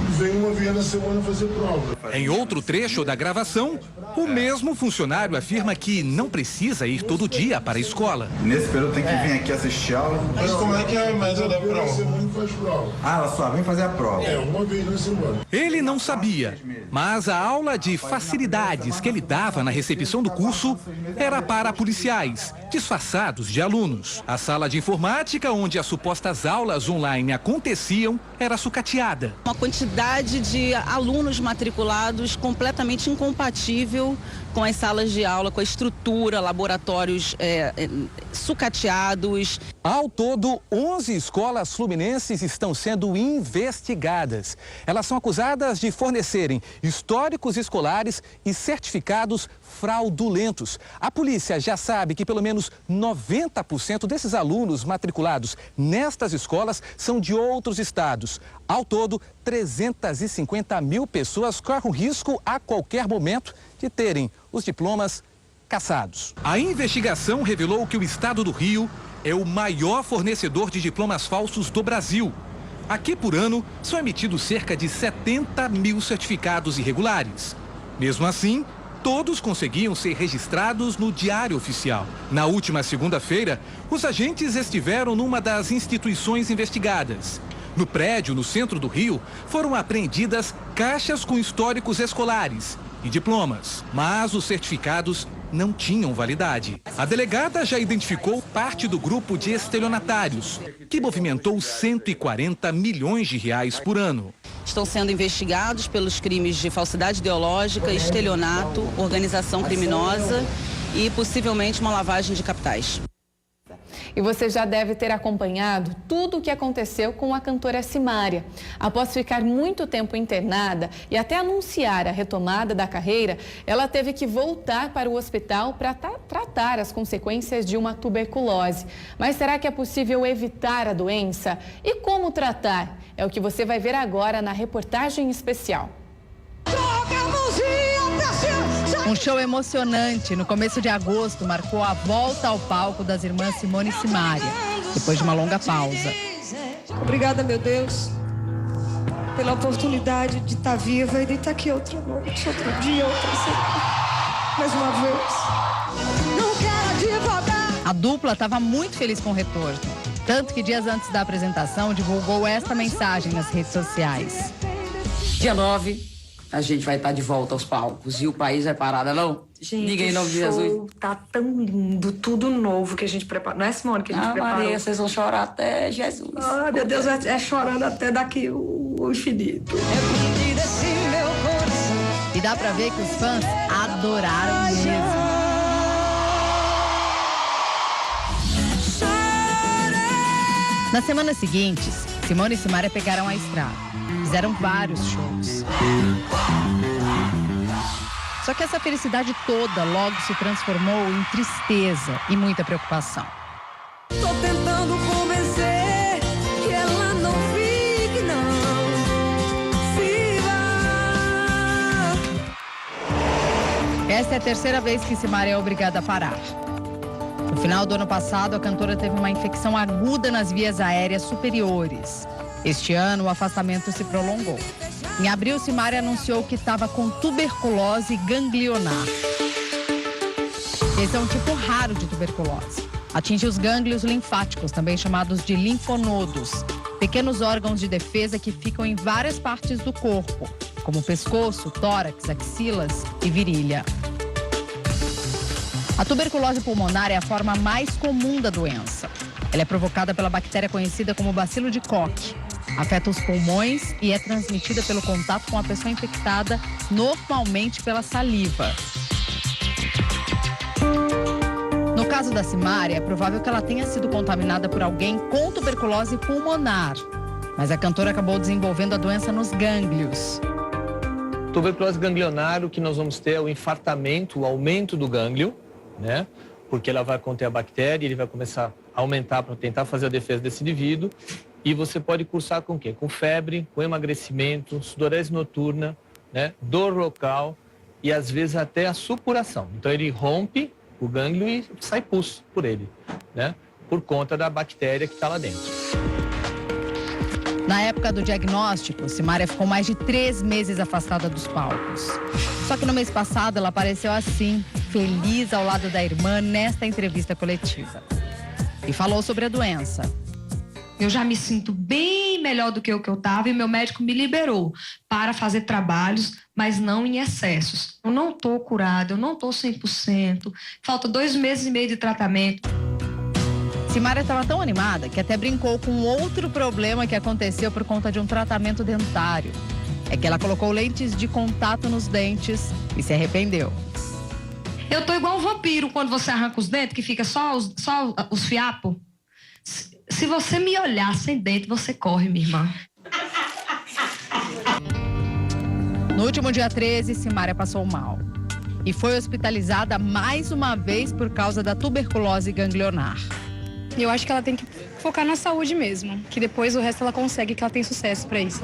Vem uma vez na semana fazer prova. Em outro trecho da gravação, o mesmo funcionário afirma que não precisa ir todo dia para a escola. Nesse período tem que vir aqui assistir aula. Mas como é que é a média da prova? Semana faz prova. Ah, ela só vem fazer a prova. É, uma vez na semana. Ele não sabia, mas a aula de facilidades que ele dava na recepção do curso era para policiais, disfarçados de alunos. A sala de informática, onde as supostas aulas online aconteciam, era sucateada. Uma quantidade de alunos matriculados completamente incompatível com as salas de aula, com a estrutura, laboratórios sucateados. Ao todo, 11 escolas fluminenses estão sendo investigadas. Elas são acusadas de fornecerem históricos escolares e certificados fraudulentos. A polícia já sabe que pelo menos 90% desses alunos matriculados nestas escolas são de outros estados. Ao todo, 350 mil pessoas correm o risco a qualquer momento de terem os diplomas cassados. A investigação revelou que o estado do Rio é o maior fornecedor de diplomas falsos do Brasil. Aqui, por ano, são emitidos cerca de 70 mil certificados irregulares. Mesmo assim, todos conseguiam ser registrados no Diário Oficial. Na última segunda-feira, os agentes estiveram numa das instituições investigadas. No prédio, no centro do Rio, foram apreendidas caixas com históricos escolares e diplomas. Mas os certificados não tinham validade. A delegada já identificou parte do grupo de estelionatários, que movimentou 140 milhões de reais por ano. Estão sendo investigados pelos crimes de falsidade ideológica, estelionato, organização criminosa e possivelmente uma lavagem de capitais. E você já deve ter acompanhado tudo o que aconteceu com a cantora Simária. Após ficar muito tempo internada e até anunciar a retomada da carreira, ela teve que voltar para o hospital para tratar as consequências de uma tuberculose. Mas será que é possível evitar a doença? E como tratar? É o que você vai ver agora na reportagem especial. Um show emocionante no começo de agosto marcou a volta ao palco das irmãs Simone e Simária, depois de uma longa pausa. Obrigada, meu Deus, pela oportunidade de estar viva e de estar aqui outra noite, outro dia, mais uma vez. Não quero advogar. A dupla estava muito feliz com o retorno, tanto que dias antes da apresentação divulgou esta mensagem nas redes sociais. Dia 9. A gente vai estar de volta aos palcos e o país vai parar, não? Gente, diga em nome de Jesus. Tá tão lindo, tudo novo que a gente preparou. Não é, Simone, que a gente preparou? Maria, vocês vão chorar até Jesus. Ah, meu Deus, é chorando até daqui o infinito. E dá pra ver que os fãs adoraram mesmo. Nas semanas seguintes, Simone e Simária pegaram a estrada. Fizeram vários shows. Só que essa felicidade toda logo se transformou em tristeza e muita preocupação. Tô tentando convencer que ela não fique, não. Se vá. Essa é a terceira vez que Simária é obrigada a parar. No final do ano passado, a cantora teve uma infecção aguda nas vias aéreas superiores. Este ano, o afastamento se prolongou. Em abril, Simária anunciou que estava com tuberculose ganglionar. Esse é um tipo raro de tuberculose. Atinge os gânglios linfáticos, também chamados de linfonodos, pequenos órgãos de defesa que ficam em várias partes do corpo, como pescoço, tórax, axilas e virilha. A tuberculose pulmonar é a forma mais comum da doença. Ela é provocada pela bactéria conhecida como bacilo de Koch. Afeta os pulmões e é transmitida pelo contato com a pessoa infectada, normalmente pela saliva. No caso da Simária, é provável que ela tenha sido contaminada por alguém com tuberculose pulmonar. Mas a cantora acabou desenvolvendo a doença nos gânglios. Tuberculose ganglionar, o que nós vamos ter é o infartamento, o aumento do gânglio, né? Porque ela vai conter a bactéria e ele vai começar a aumentar para tentar fazer a defesa desse indivíduo. E você pode cursar com o quê? Com febre, com emagrecimento, sudorese noturna, né? Dor local e às vezes até a supuração. Então ele rompe o gânglio e sai pus por ele, né? Por conta da bactéria que está lá dentro. Na época do diagnóstico, Simária ficou mais de 3 meses afastada dos palcos. Só que no mês passado ela apareceu assim, feliz ao lado da irmã nesta entrevista coletiva. E falou sobre a doença. Eu já me sinto bem melhor do que o que eu estava e meu médico me liberou para fazer trabalhos, mas não em excessos. Eu não estou curada, eu não estou 100%, falta 2 meses e meio de tratamento. Simária estava tão animada que até brincou com outro problema que aconteceu por conta de um tratamento dentário. É que ela colocou lentes de contato nos dentes e se arrependeu. Eu tô igual um vampiro quando você arranca os dentes, que fica só os fiapos. Se você me olhar sem dente, você corre, minha irmã. No último dia 13, Simária passou mal e foi hospitalizada mais uma vez por causa da tuberculose ganglionar. Eu acho que ela tem que focar na saúde mesmo, que depois o resto ela consegue, que ela tem sucesso para isso.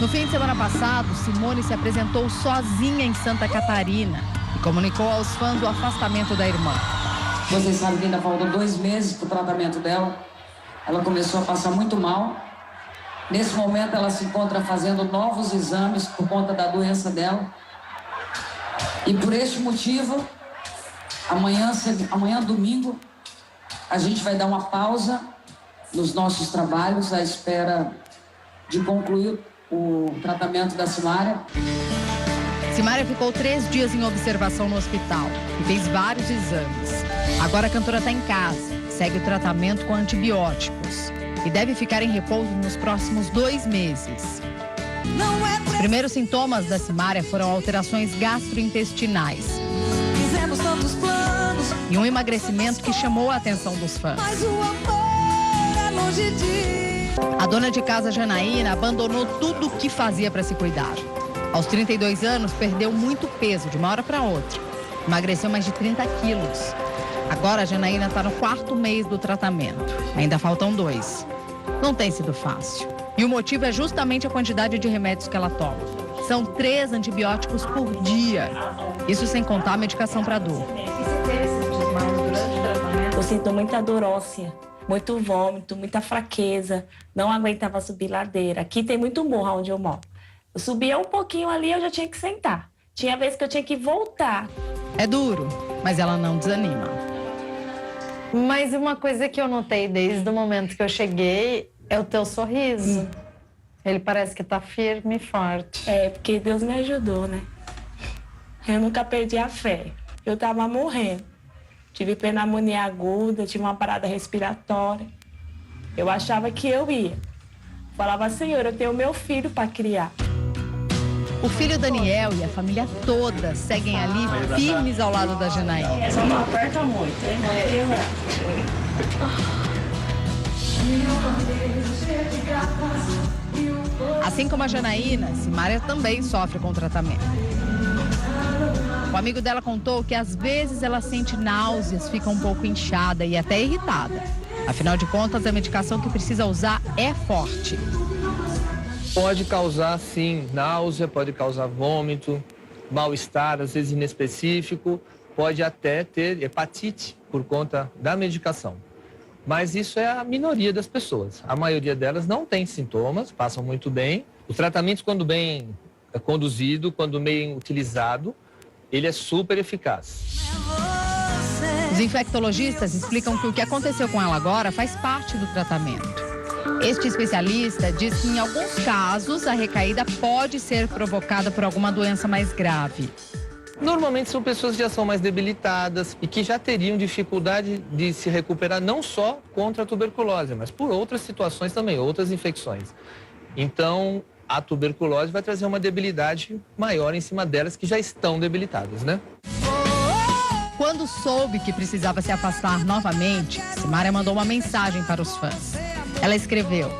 No fim de semana passado, Simone se apresentou sozinha em Santa Catarina e comunicou aos fãs o afastamento da irmã. Vocês sabem que ainda faltam 2 meses para o tratamento dela. Ela começou a passar muito mal. Nesse momento, ela se encontra fazendo novos exames por conta da doença dela. E por este motivo, amanhã domingo, a gente vai dar uma pausa nos nossos trabalhos à espera de concluir o tratamento da Simária. Simária ficou 3 dias em observação no hospital e fez vários exames. Agora a cantora está em casa, segue o tratamento com antibióticos e deve ficar em repouso nos próximos 2 meses. Os primeiros sintomas da Simária foram alterações gastrointestinais e um emagrecimento que chamou a atenção dos fãs. A dona de casa, Janaína, abandonou tudo o que fazia para se cuidar. Aos 32 anos, perdeu muito peso de uma hora para outra. Emagreceu mais de 30 quilos. Agora, a Janaína está no 4º mês do tratamento. Ainda faltam 2. Não tem sido fácil. E o motivo é justamente a quantidade de remédios que ela toma. São 3 antibióticos por dia. Isso sem contar a medicação para dor. Eu sinto muita dor óssea, muito vômito, muita fraqueza. Não aguentava subir ladeira. Aqui tem muito morro onde eu moro. Eu subia um pouquinho ali, eu já tinha que sentar. Tinha vezes que eu tinha que voltar. É duro, mas ela não desanima. Mas uma coisa que eu notei desde o momento que eu cheguei é o teu sorriso. Ele parece que tá firme e forte. É, porque Deus me ajudou, né? Eu nunca perdi a fé. Eu tava morrendo. Tive pneumonia aguda, tive uma parada respiratória. Eu achava que eu ia. Falava, Senhor, eu tenho meu filho para criar. O filho Daniel e a família toda seguem ali firmes ao lado da Janaína. Só não aperta muito, hein? Assim como a Janaína, Simária também sofre com o tratamento. O amigo dela contou que às vezes ela sente náuseas, fica um pouco inchada e até irritada. Afinal de contas, a medicação que precisa usar é forte. Pode causar, sim, náusea, pode causar vômito, mal-estar, às vezes inespecífico, pode até ter hepatite por conta da medicação. Mas isso é a minoria das pessoas. A maioria delas não tem sintomas, passam muito bem. O tratamento, quando bem conduzido, quando bem utilizado, ele é super eficaz. Os infectologistas explicam que o que aconteceu com ela agora faz parte do tratamento. Este especialista diz que em alguns casos a recaída pode ser provocada por alguma doença mais grave. Normalmente são pessoas que já são mais debilitadas e que já teriam dificuldade de se recuperar não só contra a tuberculose, mas por outras situações também, outras infecções. Então, a tuberculose vai trazer uma debilidade maior em cima delas que já estão debilitadas, né? Quando soube que precisava se afastar novamente, Simária mandou uma mensagem para os fãs. Ela escreveu: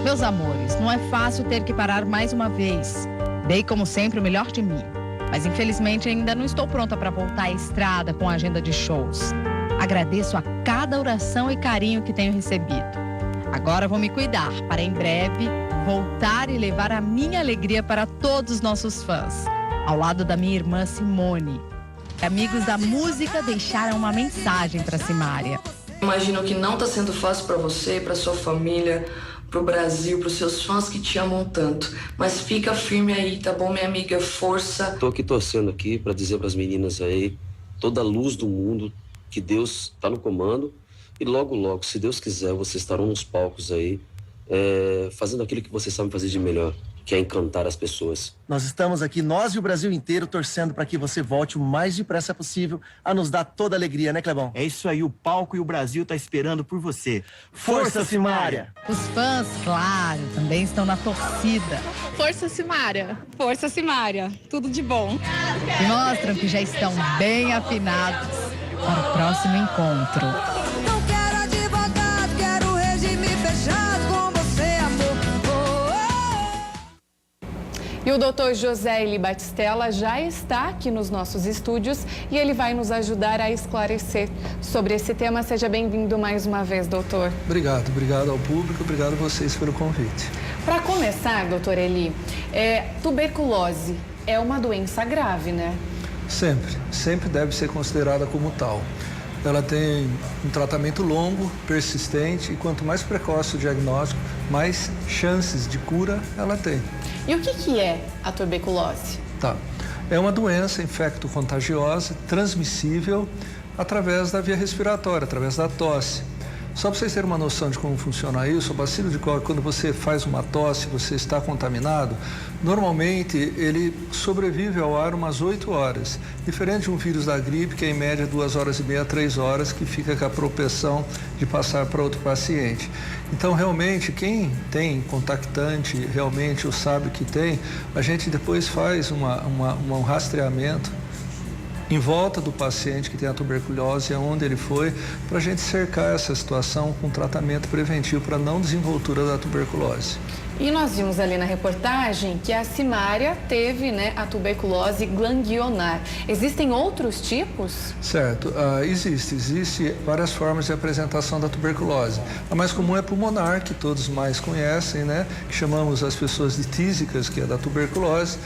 meus amores, não é fácil ter que parar mais uma vez. Dei, como sempre, o melhor de mim. Mas, infelizmente, ainda não estou pronta para voltar à estrada com a agenda de shows. Agradeço a cada oração e carinho que tenho recebido. Agora vou me cuidar para, em breve, voltar e levar a minha alegria para todos os nossos fãs. Ao lado da minha irmã Simone. Amigos da música deixaram uma mensagem para Simária. Imagino que não está sendo fácil para você, para sua família, para o Brasil, para os seus fãs que te amam tanto. Mas fica firme aí, tá bom, minha amiga? Força. Tô aqui torcendo aqui para dizer para as meninas aí, toda a luz do mundo, que Deus está no comando. E logo, logo, se Deus quiser, vocês estarão nos palcos aí, fazendo aquilo que vocês sabem fazer de melhor, que é encantar as pessoas. Nós estamos aqui, nós e o Brasil inteiro, torcendo para que você volte o mais depressa possível a nos dar toda a alegria, né, Clebão? É isso aí, o palco e o Brasil tá esperando por você. Força, Simária! Os fãs, claro, também estão na torcida. Força, Simária! Força, Simária! Tudo de bom. E mostram que já estão bem afinados para o próximo encontro. Não quero advogado, quero regime fechado com você, amor. E o doutor José Eli Batistella já está aqui nos nossos estúdios e ele vai nos ajudar a esclarecer sobre esse tema. Seja bem-vindo mais uma vez, doutor. Obrigado ao público, obrigado a vocês pelo convite. Para começar, doutor Eli, tuberculose é uma doença grave, né? Sempre deve ser considerada como tal. Ela tem um tratamento longo, persistente, e quanto mais precoce o diagnóstico, mais chances de cura ela tem. E o que é a tuberculose? Tá. É uma doença infecto-contagiosa, transmissível através da via respiratória, através da tosse. Só para vocês terem uma noção de como funciona isso, o bacilo de Koch, quando você faz uma tosse, você está contaminado, normalmente ele sobrevive ao ar umas 8 horas. Diferente de um vírus da gripe, que é em média 2 horas e meia, 3 horas, que fica com a propensão de passar para outro paciente. Então, realmente, quem tem contactante, realmente, ou sabe que tem, a gente depois faz um rastreamento em volta do paciente que tem a tuberculose, aonde ele foi, para a gente cercar essa situação com tratamento preventivo para não desenvoltura da tuberculose. E nós vimos ali na reportagem que a Simária teve, né, a tuberculose ganglionar. Existem outros tipos? Certo, existe várias formas de apresentação da tuberculose. A mais comum é pulmonar, que todos mais conhecem, né, que chamamos as pessoas de tísicas, que é da tuberculose.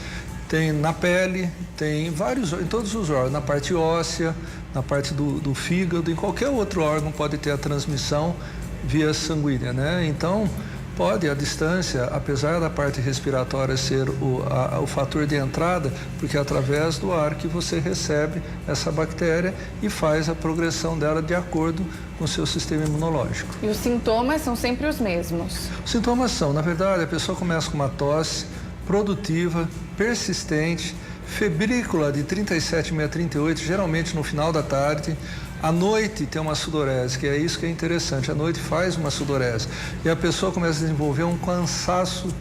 Tem na pele, tem em todos os órgãos, na parte óssea, na parte do fígado, em qualquer outro órgão pode ter a transmissão via sanguínea, né? Então, pode, à distância, apesar da parte respiratória ser o fator de entrada, porque é através do ar que você recebe essa bactéria e faz a progressão dela de acordo com o seu sistema imunológico. E os sintomas são sempre os mesmos? Os sintomas são, na verdade, a pessoa começa com uma tosse produtiva, persistente, febrícula de 37,5 a 38, geralmente no final da tarde. À noite tem uma sudorese, que é isso que é interessante. À noite faz uma sudorese e a pessoa começa a desenvolver um cansaço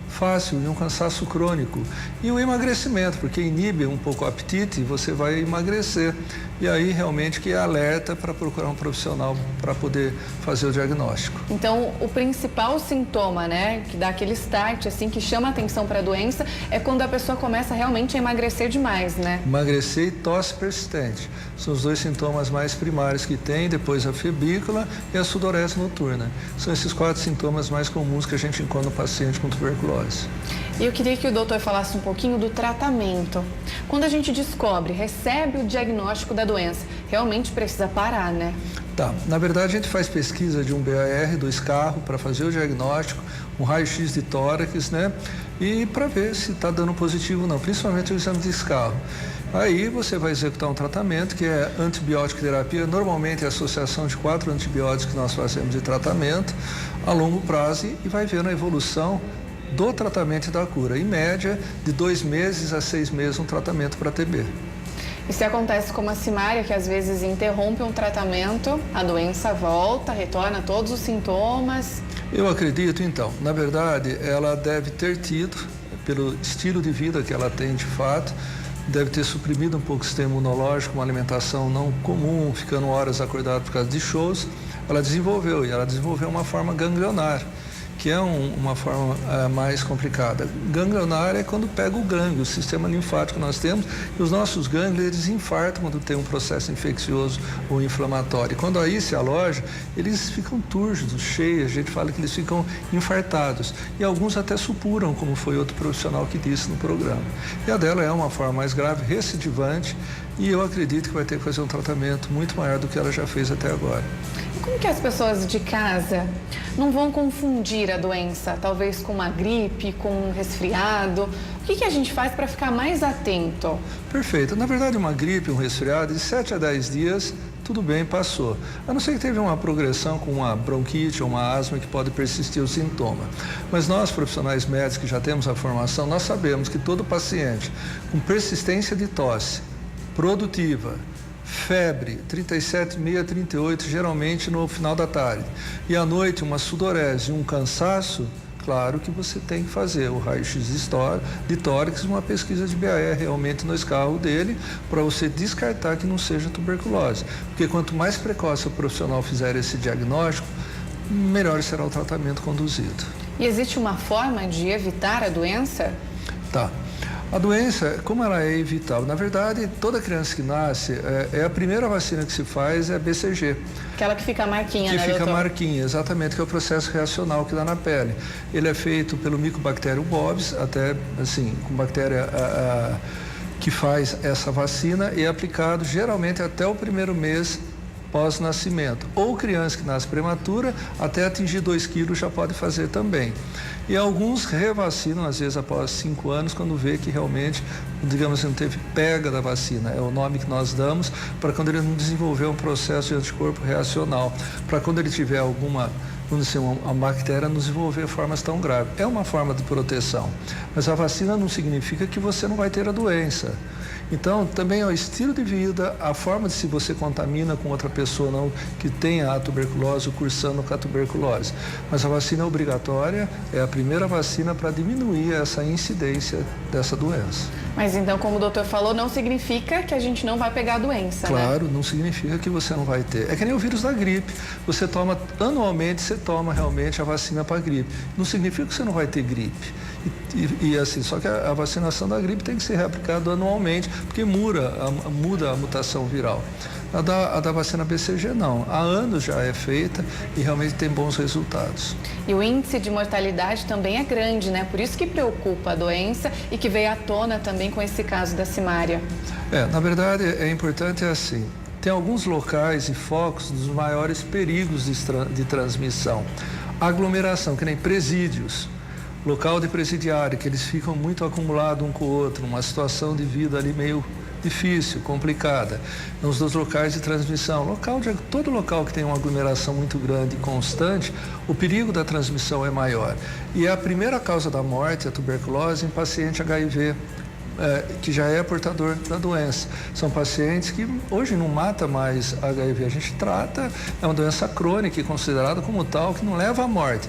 fácil e um cansaço crônico. E o emagrecimento, porque inibe um pouco o apetite, você vai emagrecer. E aí realmente que é alerta para procurar um profissional para poder fazer o diagnóstico. Então, o principal sintoma, né, que dá aquele start, assim, que chama a atenção para a doença, é quando a pessoa começa realmente a emagrecer demais, né? Emagrecer e tosse persistente. São os 2 sintomas mais primários que tem, depois a febrícula e a sudorese noturna. São esses 4 sintomas mais comuns que a gente encontra no paciente com tuberculose. E eu queria que o doutor falasse um pouquinho do tratamento. Quando a gente descobre, recebe o diagnóstico da doença, realmente precisa parar, né? Tá, na verdade a gente faz pesquisa de um BAR, do escarro, para fazer o diagnóstico, um raio-x de tórax, né? E para ver se está dando positivo ou não, principalmente o exame de escarro. Aí você vai executar um tratamento que é antibiótico terapia, normalmente é a associação de 4 antibióticos que nós fazemos de tratamento a longo prazo e vai vendo a evolução do tratamento e da cura. Em média, de 2 meses a 6 meses um tratamento para TB. E se acontece como a Simária, que às vezes interrompe um tratamento, a doença volta, retorna todos os sintomas? Eu acredito, então, na verdade, ela deve ter tido, pelo estilo de vida que ela tem de fato, deve ter suprimido um pouco o sistema imunológico, uma alimentação não comum, ficando horas acordado por causa de shows. Ela desenvolveu uma forma ganglionar, que é uma forma mais complicada. Ganglionar é quando pega o gânglio, o sistema linfático que nós temos, e os nossos gânglios, eles infartam quando tem um processo infeccioso ou inflamatório. E quando aí se aloja, eles ficam túrgidos, cheios, a gente fala que eles ficam infartados. E alguns até supuram, como foi outro profissional que disse no programa. E a dela é uma forma mais grave, recidivante, e eu acredito que vai ter que fazer um tratamento muito maior do que ela já fez até agora. Como que as pessoas de casa não vão confundir a doença, talvez com uma gripe, com um resfriado? O que a gente faz para ficar mais atento? Perfeito. Na verdade, uma gripe, um resfriado, de 7 a 10 dias, tudo bem, passou. A não ser que teve uma progressão com uma bronquite ou uma asma que pode persistir o sintoma. Mas nós, profissionais médicos que já temos a formação, nós sabemos que todo paciente com persistência de tosse produtiva, febre, 37,5 a 38, geralmente no final da tarde, e à noite uma sudorese, um cansaço, claro que você tem que fazer o raio-x de tórax, uma pesquisa de BAR realmente no escarro dele, para você descartar que não seja tuberculose. Porque quanto mais precoce o profissional fizer esse diagnóstico, melhor será o tratamento conduzido. E existe uma forma de evitar a doença? Tá. A doença, como ela é evitável? Na verdade, toda criança que nasce, a primeira vacina que se faz é a BCG. Aquela que fica a marquinha, né, doutor? Que fica a marquinha, exatamente, que é o processo reacional que dá na pele. Ele é feito pelo Mycobacterium bovis, até assim, com bactéria que faz essa vacina, e é aplicado geralmente até o primeiro mês pós-nascimento. Ou criança que nasce prematura, até atingir 2 quilos já pode fazer também. E alguns revacinam, às vezes após 5 anos, quando vê que realmente, digamos assim, não teve pega da vacina. É o nome que nós damos para quando ele não desenvolveu um processo de anticorpo reacional. Para quando ele tiver alguma, vamos dizer, uma bactéria não desenvolver formas tão graves. É uma forma de proteção. Mas a vacina não significa que você não vai ter a doença. Então, também é o estilo de vida, a forma de se você contamina com outra pessoa não que tenha a tuberculose ou cursando com a tuberculose. Mas a vacina é obrigatória, é a primeira vacina para diminuir essa incidência dessa doença. Mas então, como o doutor falou, não significa que a gente não vai pegar a doença, claro, né? Não significa que você não vai ter. É que nem o vírus da gripe. Você toma, anualmente, você toma realmente a vacina para a gripe. Não significa que você não vai ter gripe. E assim, só que a vacinação da gripe tem que ser reaplicada anualmente, porque muda a mutação viral. A da vacina BCG não. Há anos já é feita e realmente tem bons resultados. E o índice de mortalidade também é grande, né? Por isso que preocupa a doença e que veio à tona também com esse caso da Simária. Na verdade, é importante assim. Tem alguns locais e focos dos maiores perigos de transmissão. Aglomeração, que nem presídios. Local de presidiário, que eles ficam muito acumulados um com o outro, uma situação de vida ali meio difícil, complicada. Nos dos locais de transmissão, todo local que tem uma aglomeração muito grande e constante, o perigo da transmissão é maior. E a primeira causa da morte, a tuberculose, em paciente HIV, que já é portador da doença. São pacientes que hoje não mata mais HIV, a gente trata, é uma doença crônica e considerada como tal, que não leva à morte.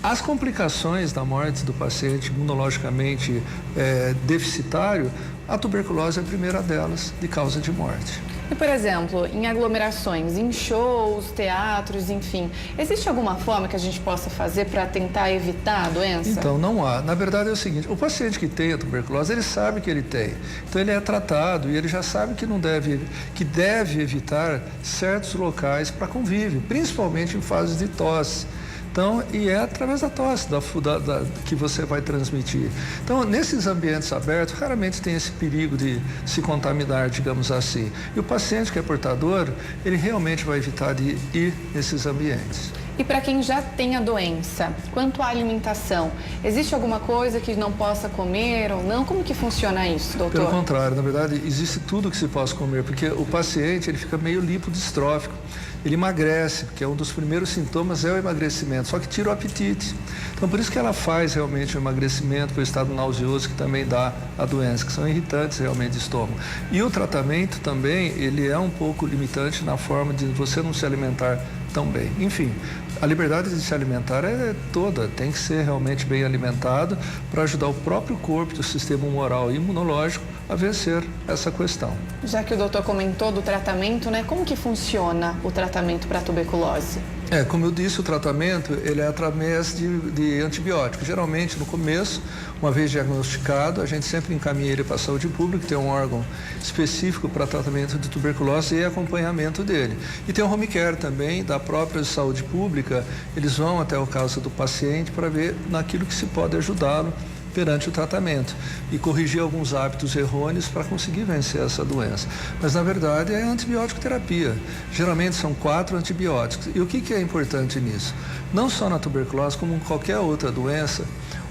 As complicações da morte do paciente imunologicamente deficitário, a tuberculose é a primeira delas de causa de morte. E, por exemplo, em aglomerações, em shows, teatros, enfim, existe alguma forma que a gente possa fazer para tentar evitar a doença? Então, não há. Na verdade é o seguinte, o paciente que tem a tuberculose, ele sabe que ele tem. Então, ele é tratado e ele já sabe que deve evitar certos locais para convívio, principalmente em fases de tosse. Então, e é através da tosse que você vai transmitir. Então, nesses ambientes abertos, raramente tem esse perigo de se contaminar, digamos assim. E o paciente que é portador, ele realmente vai evitar de ir nesses ambientes. E para quem já tem a doença, quanto à alimentação, existe alguma coisa que não possa comer ou não? Como que funciona isso, doutor? Pelo contrário, na verdade, existe tudo que se possa comer, porque o paciente ele fica meio lipodistrófico. Ele emagrece, porque um dos primeiros sintomas é o emagrecimento, só que tira o apetite. Então, por isso que ela faz realmente o emagrecimento, pelo estado nauseoso que também dá a doença, que são irritantes realmente do estômago. E o tratamento também, ele é um pouco limitante na forma de você não se alimentar tão bem. Enfim, a liberdade de se alimentar é toda, tem que ser realmente bem alimentado para ajudar o próprio corpo, o sistema humoral e imunológico a vencer essa questão. Já que o doutor comentou do tratamento, né? Como que funciona o tratamento para a tuberculose? Como eu disse, o tratamento ele é através de antibióticos. Geralmente, no começo, uma vez diagnosticado, a gente sempre encaminha ele para a saúde pública, que tem um órgão específico para tratamento de tuberculose e acompanhamento dele. E tem o home care também, da própria saúde pública, eles vão até o caso do paciente para ver naquilo que se pode ajudá-lo perante o tratamento e corrigir alguns hábitos errôneos para conseguir vencer essa doença. Mas, na verdade, é antibiótico terapia. Geralmente são 4 antibióticos. E o que é importante nisso? Não só na tuberculose, como em qualquer outra doença,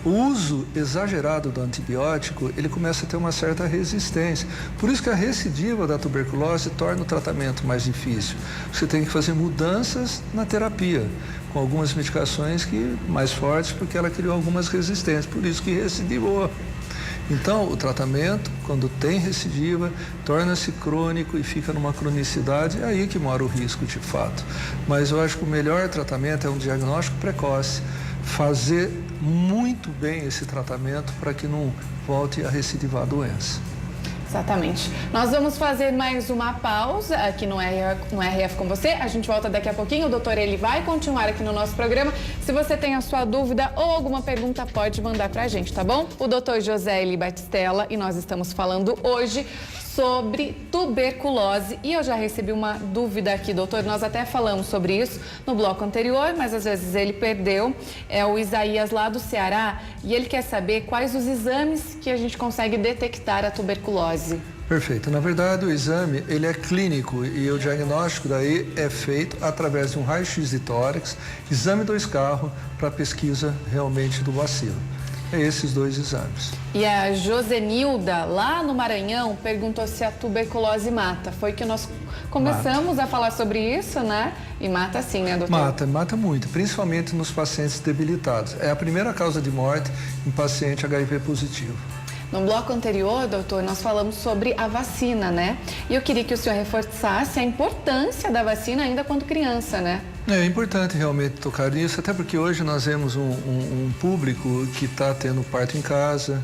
o uso exagerado do antibiótico, ele começa a ter uma certa resistência. Por isso que a recidiva da tuberculose torna o tratamento mais difícil. Você tem que fazer mudanças na terapia, com algumas medicações mais fortes, porque ela criou algumas resistências, por isso que recidivou. Então, o tratamento, quando tem recidiva, torna-se crônico e fica numa cronicidade, é aí que mora o risco de fato. Mas eu acho que o melhor tratamento é um diagnóstico precoce, fazer muito bem esse tratamento para que não volte a recidivar a doença. Exatamente. Nós vamos fazer mais uma pausa aqui no RF com você. A gente volta daqui a pouquinho. O doutor ele vai continuar aqui no nosso programa. Se você tem a sua dúvida ou alguma pergunta, pode mandar pra gente, tá bom? O doutor José Eli Batistella e nós estamos falando hoje sobre tuberculose. E eu já recebi uma dúvida aqui, doutor. Nós até falamos sobre isso no bloco anterior, mas às vezes ele perdeu. É o Isaías lá do Ceará e ele quer saber quais os exames que a gente consegue detectar a tuberculose. Perfeito. Na verdade, o exame, ele é clínico e o diagnóstico daí é feito através de um raio-x de tórax, exame do escarro para pesquisa realmente do bacilo. É esses 2 exames. E a Josenilda, lá no Maranhão, perguntou se a tuberculose mata. Foi que nós começamos a falar sobre isso, né? E mata sim, né, doutor? Mata muito, principalmente nos pacientes debilitados. É a primeira causa de morte em paciente HIV positivo. No bloco anterior, doutor, nós falamos sobre a vacina, né? E eu queria que o senhor reforçasse a importância da vacina ainda quando criança, né? É importante realmente tocar nisso, até porque hoje nós vemos um público que está tendo parto em casa.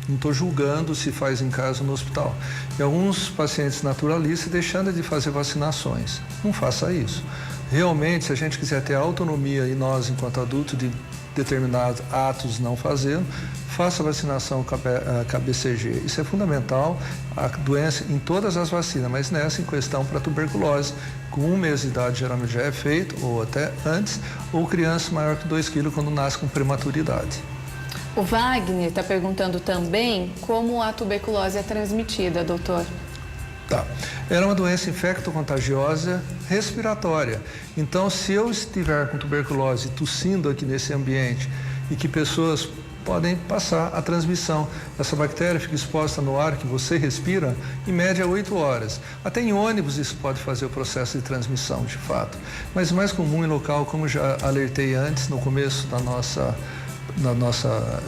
Não estou julgando se faz em casa ou no hospital. E alguns pacientes naturalistas deixando de fazer vacinações. Não faça isso. Realmente, se a gente quiser ter autonomia e nós, enquanto adultos, de determinados atos não fazendo, faça a vacinação com a BCG. Isso é fundamental, a doença em todas as vacinas, mas nessa em questão para tuberculose, com 1 mês de idade geralmente já é feito, ou até antes, ou criança maior que 2 quilos quando nasce com prematuridade. O Wagner está perguntando também como a tuberculose é transmitida, doutor. Tá. Era uma doença infecto-contagiosa respiratória. Então, se eu estiver com tuberculose tossindo aqui nesse ambiente e que pessoas podem passar a transmissão. Essa bactéria fica exposta no ar que você respira, em média 8 horas. Até em ônibus isso pode fazer o processo de transmissão, de fato. Mas mais comum em local, como já alertei antes, no começo da nossa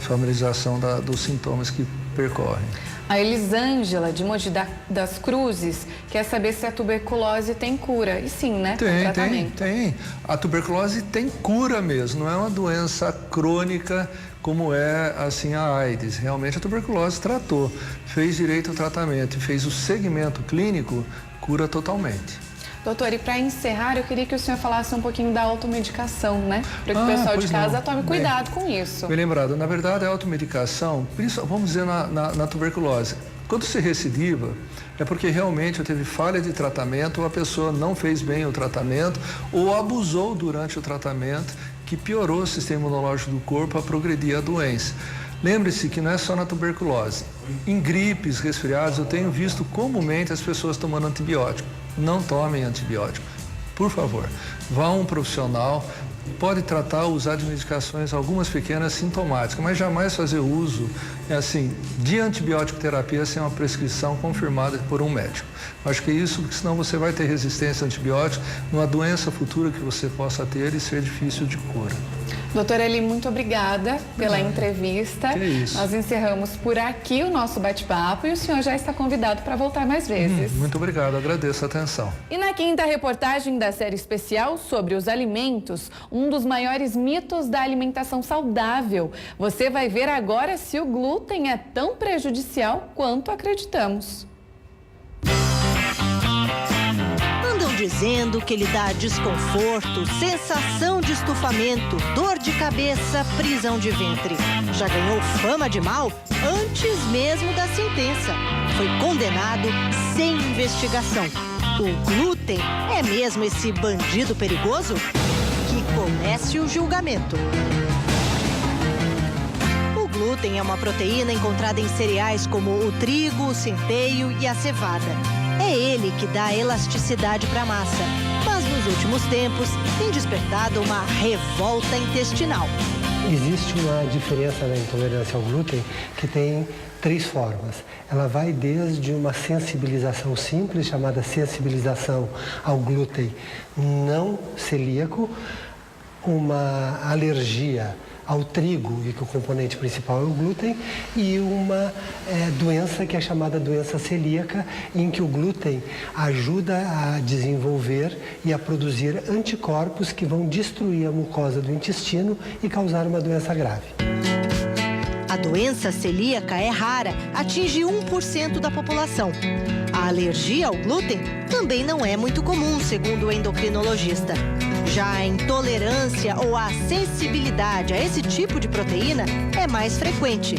familiarização dos sintomas que percorrem. A Elisângela, de Mogi das Cruzes, quer saber se a tuberculose tem cura. E sim, né? Tem. A tuberculose tem cura mesmo, não é uma doença crônica como é assim a AIDS. Realmente a tuberculose tratou, fez direito ao tratamento e fez o segmento clínico, cura totalmente. Doutor, e para encerrar, eu queria que o senhor falasse um pouquinho da automedicação, né? Para que o pessoal de casa tome cuidado com isso. Bem lembrado, na verdade a automedicação, vamos dizer na tuberculose, quando se recidiva, é porque realmente teve falha de tratamento, ou a pessoa não fez bem o tratamento, ou abusou durante o tratamento, que piorou o sistema imunológico do corpo a progredir a doença. Lembre-se que não é só na tuberculose. Em gripes, resfriados, eu tenho visto comumente as pessoas tomando antibiótico. Não tomem antibiótico. Por favor, vá a um profissional, pode tratar, usar de medicações, algumas pequenas sintomáticas, mas jamais fazer uso, de antibiótico terapia sem uma prescrição confirmada por um médico. Acho que é isso, porque senão você vai ter resistência a antibióticos numa doença futura que você possa ter e ser difícil de cura. Doutora Eli, muito obrigada pela entrevista. Que isso. Nós encerramos por aqui o nosso bate-papo e o senhor já está convidado para voltar mais vezes. Muito obrigado, agradeço a atenção. E na quinta reportagem da série especial sobre os alimentos, um dos maiores mitos da alimentação saudável. Você vai ver agora se o glúten é tão prejudicial quanto acreditamos. Dizendo que ele dá desconforto, sensação de estufamento, dor de cabeça, prisão de ventre. Já ganhou fama de mal antes mesmo da sentença. Foi condenado sem investigação. O glúten é mesmo esse bandido perigoso? Que comece o julgamento. O glúten é uma proteína encontrada em cereais como o trigo, o centeio e a cevada. É ele que dá elasticidade para a massa, mas nos últimos tempos tem despertado uma revolta intestinal. Existe uma diferença na intolerância ao glúten que tem 3 formas. Ela vai desde uma sensibilização simples, chamada sensibilização ao glúten não celíaco, uma alergia ao trigo, e que o componente principal é o glúten, e uma doença que é chamada doença celíaca, em que o glúten ajuda a desenvolver e a produzir anticorpos que vão destruir a mucosa do intestino e causar uma doença grave. A doença celíaca é rara, atinge 1% da população. A alergia ao glúten também não é muito comum, segundo o endocrinologista. Já a intolerância ou a sensibilidade a esse tipo de proteína é mais frequente.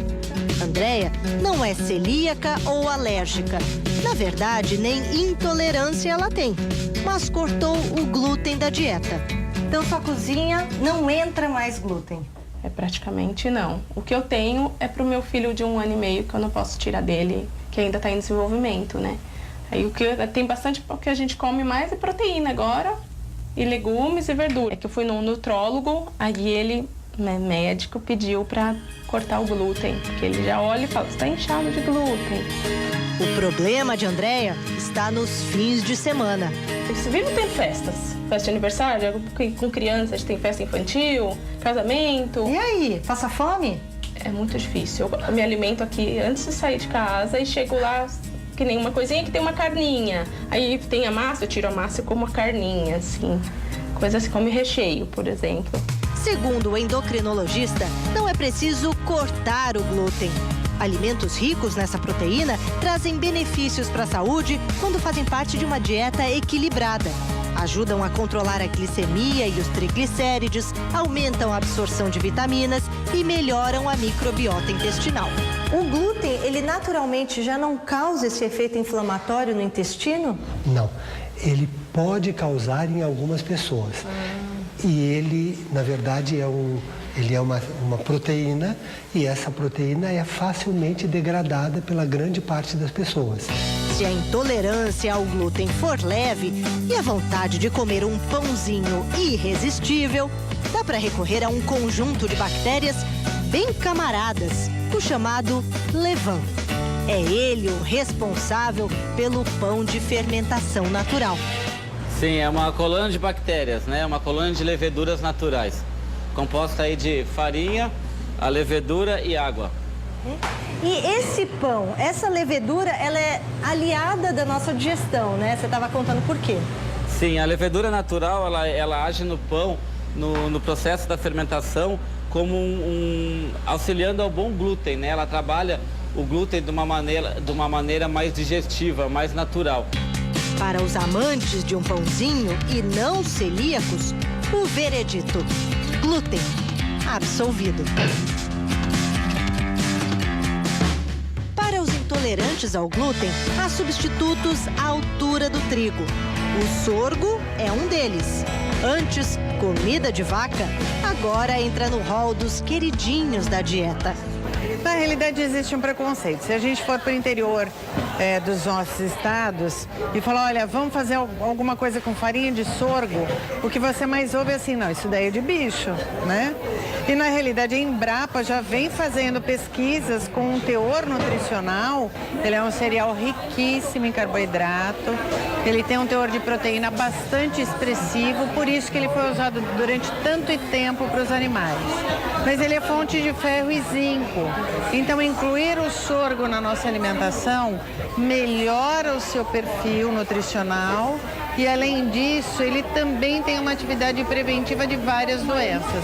Andréia não é celíaca ou alérgica. Na verdade, nem intolerância ela tem, mas cortou o glúten da dieta. Então, sua cozinha não entra mais glúten? Praticamente não. O que eu tenho é pro meu filho de 1 ano e meio, que eu não posso tirar dele, que ainda está em desenvolvimento, né? Aí tem bastante, o que a gente come mais é proteína agora, e legumes e verdura. É que eu fui num nutrólogo, aí ele, médico, pediu para cortar o glúten, porque ele já olha e fala, você está inchado de glúten. O problema de Andréia está nos fins de semana. Você vive tem festas, festa de aniversário, com crianças, tem festa infantil, casamento. E aí, passa fome? É muito difícil. Eu me alimento aqui antes de sair de casa e chego lá que nem uma coisinha que tem uma carninha. Aí tem a massa, eu tiro a massa e como a carninha, assim. Coisa assim, come recheio, por exemplo. Segundo o endocrinologista, não é preciso cortar o glúten. Alimentos ricos nessa proteína trazem benefícios para a saúde quando fazem parte de uma dieta equilibrada. Ajudam a controlar a glicemia e os triglicérides, aumentam a absorção de vitaminas e melhoram a microbiota intestinal. O glúten, ele naturalmente já não causa esse efeito inflamatório no intestino? Não, ele pode causar em algumas pessoas. E ele, na verdade, ele é uma proteína e essa proteína é facilmente degradada pela grande parte das pessoas. Se a intolerância ao glúten for leve e a vontade de comer um pãozinho irresistível, dá para recorrer a um conjunto de bactérias bem camaradas, o chamado levain. É ele o responsável pelo pão de fermentação natural. Sim, é uma colônia de bactérias, né? Uma colônia de leveduras naturais, composta aí de farinha, a levedura e água. E esse pão, essa levedura, ela é aliada da nossa digestão, né? Você estava contando por quê? Sim, a levedura natural, ela age no pão, no processo da fermentação, como auxiliando ao bom glúten, né? Ela trabalha o glúten de uma maneira mais digestiva, mais natural. Para os amantes de um pãozinho e não celíacos, o veredito: glúten absolvido. Para os intolerantes ao glúten, há substitutos à altura do trigo. O sorgo é um deles. Antes, comida de vaca, agora entra no rol dos queridinhos da dieta. Na realidade, existe um preconceito. Se a gente for para o interior dos nossos estados e falar, olha, vamos fazer alguma coisa com farinha de sorgo, o que você mais ouve é assim, não, isso daí é de bicho, né? E na realidade a Embrapa já vem fazendo pesquisas com um teor nutricional. Ele é um cereal riquíssimo em carboidrato, ele tem um teor de proteína bastante expressivo, por isso que ele foi usado durante tanto tempo para os animais. Mas ele é fonte de ferro e zinco. Então, incluir o sorgo na nossa alimentação melhora o seu perfil nutricional e, além disso, ele também tem uma atividade preventiva de várias doenças.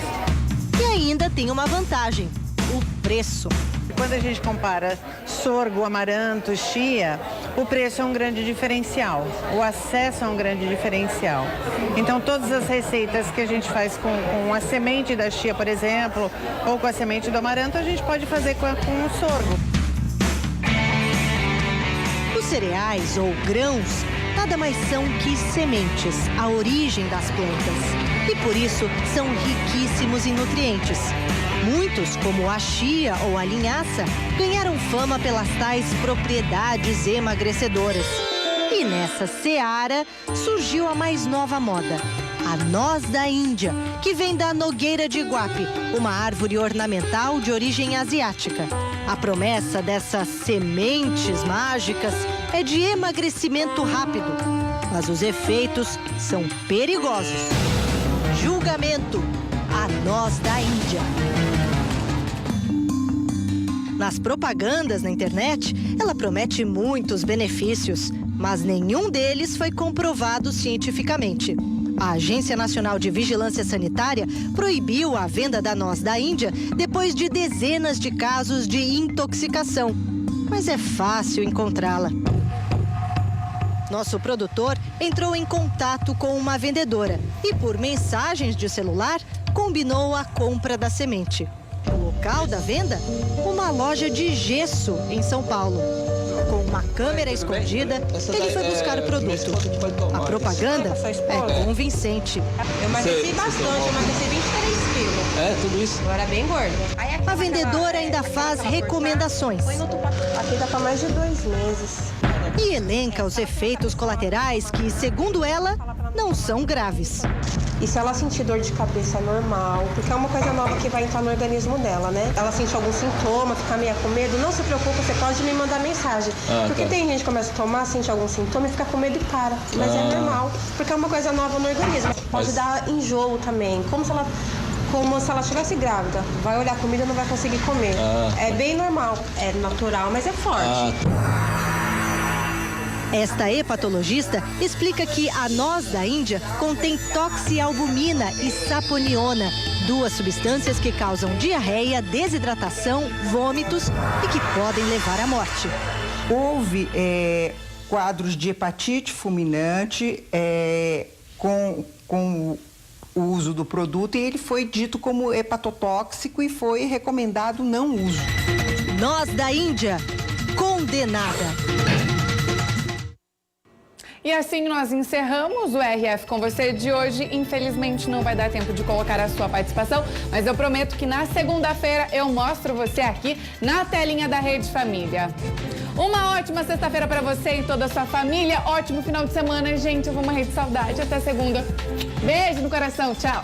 E ainda tem uma vantagem: o preço. Quando a gente compara sorgo, amaranto, chia, o preço é um grande diferencial, o acesso é um grande diferencial. Então, todas as receitas que a gente faz com a semente da chia, por exemplo, ou com a semente do amaranto, a gente pode fazer com o sorgo. Os cereais ou grãos nada mais são que sementes, a origem das plantas. E por isso são riquíssimos em nutrientes. Muitos, como a chia ou a linhaça, ganharam fama pelas tais propriedades emagrecedoras. E nessa seara surgiu a mais nova moda, a noz da Índia, que vem da nogueira de Iguape, uma árvore ornamental de origem asiática. A promessa dessas sementes mágicas é de emagrecimento rápido, mas os efeitos são perigosos. Julgamento: a noz da Índia. Nas propagandas na internet, ela promete muitos benefícios, mas nenhum deles foi comprovado cientificamente. A Agência Nacional de Vigilância Sanitária proibiu a venda da noz da Índia depois de dezenas de casos de intoxicação. Mas é fácil encontrá-la. Nosso produtor entrou em contato com uma vendedora e, por mensagens de celular, combinou a compra da semente. O local da venda? Uma loja de gesso em São Paulo. Com uma câmera escondida, ele foi buscar o produto. A propaganda é convincente. Eu emagreci bastante, eu emagreci 23 quilos. É, tudo isso. Agora bem gordo. A vendedora ainda faz recomendações. Aqui dá para mais de 2 meses. E elenca os efeitos colaterais que, segundo ela, não são graves. E se ela sentir dor de cabeça, é normal, porque é uma coisa nova que vai entrar no organismo dela, né? Ela sentir algum sintoma, ficar meio com medo, não se preocupe, você pode me mandar mensagem. Porque tem gente que começa a tomar, sente algum sintoma e fica com medo e para. Mas é normal, porque é uma coisa nova no organismo. Pode dar enjoo também, como se ela estivesse grávida. Vai olhar a comida e não vai conseguir comer. É bem normal, é natural, mas é forte. Esta hepatologista explica que a noz da Índia contém toxialbumina e saponiona, 2 substâncias que causam diarreia, desidratação, vômitos e que podem levar à morte. Houve quadros de hepatite fulminante com o uso do produto e ele foi dito como hepatotóxico e foi recomendado não uso. Noz da Índia, condenada. E assim nós encerramos o RF com você de hoje. Infelizmente não vai dar tempo de colocar a sua participação, mas eu prometo que na segunda-feira eu mostro você aqui na telinha da Rede Família. Uma ótima sexta-feira para você e toda a sua família. Ótimo final de semana, gente. Eu vou morrer de saudade. Até segunda. Beijo no coração. Tchau.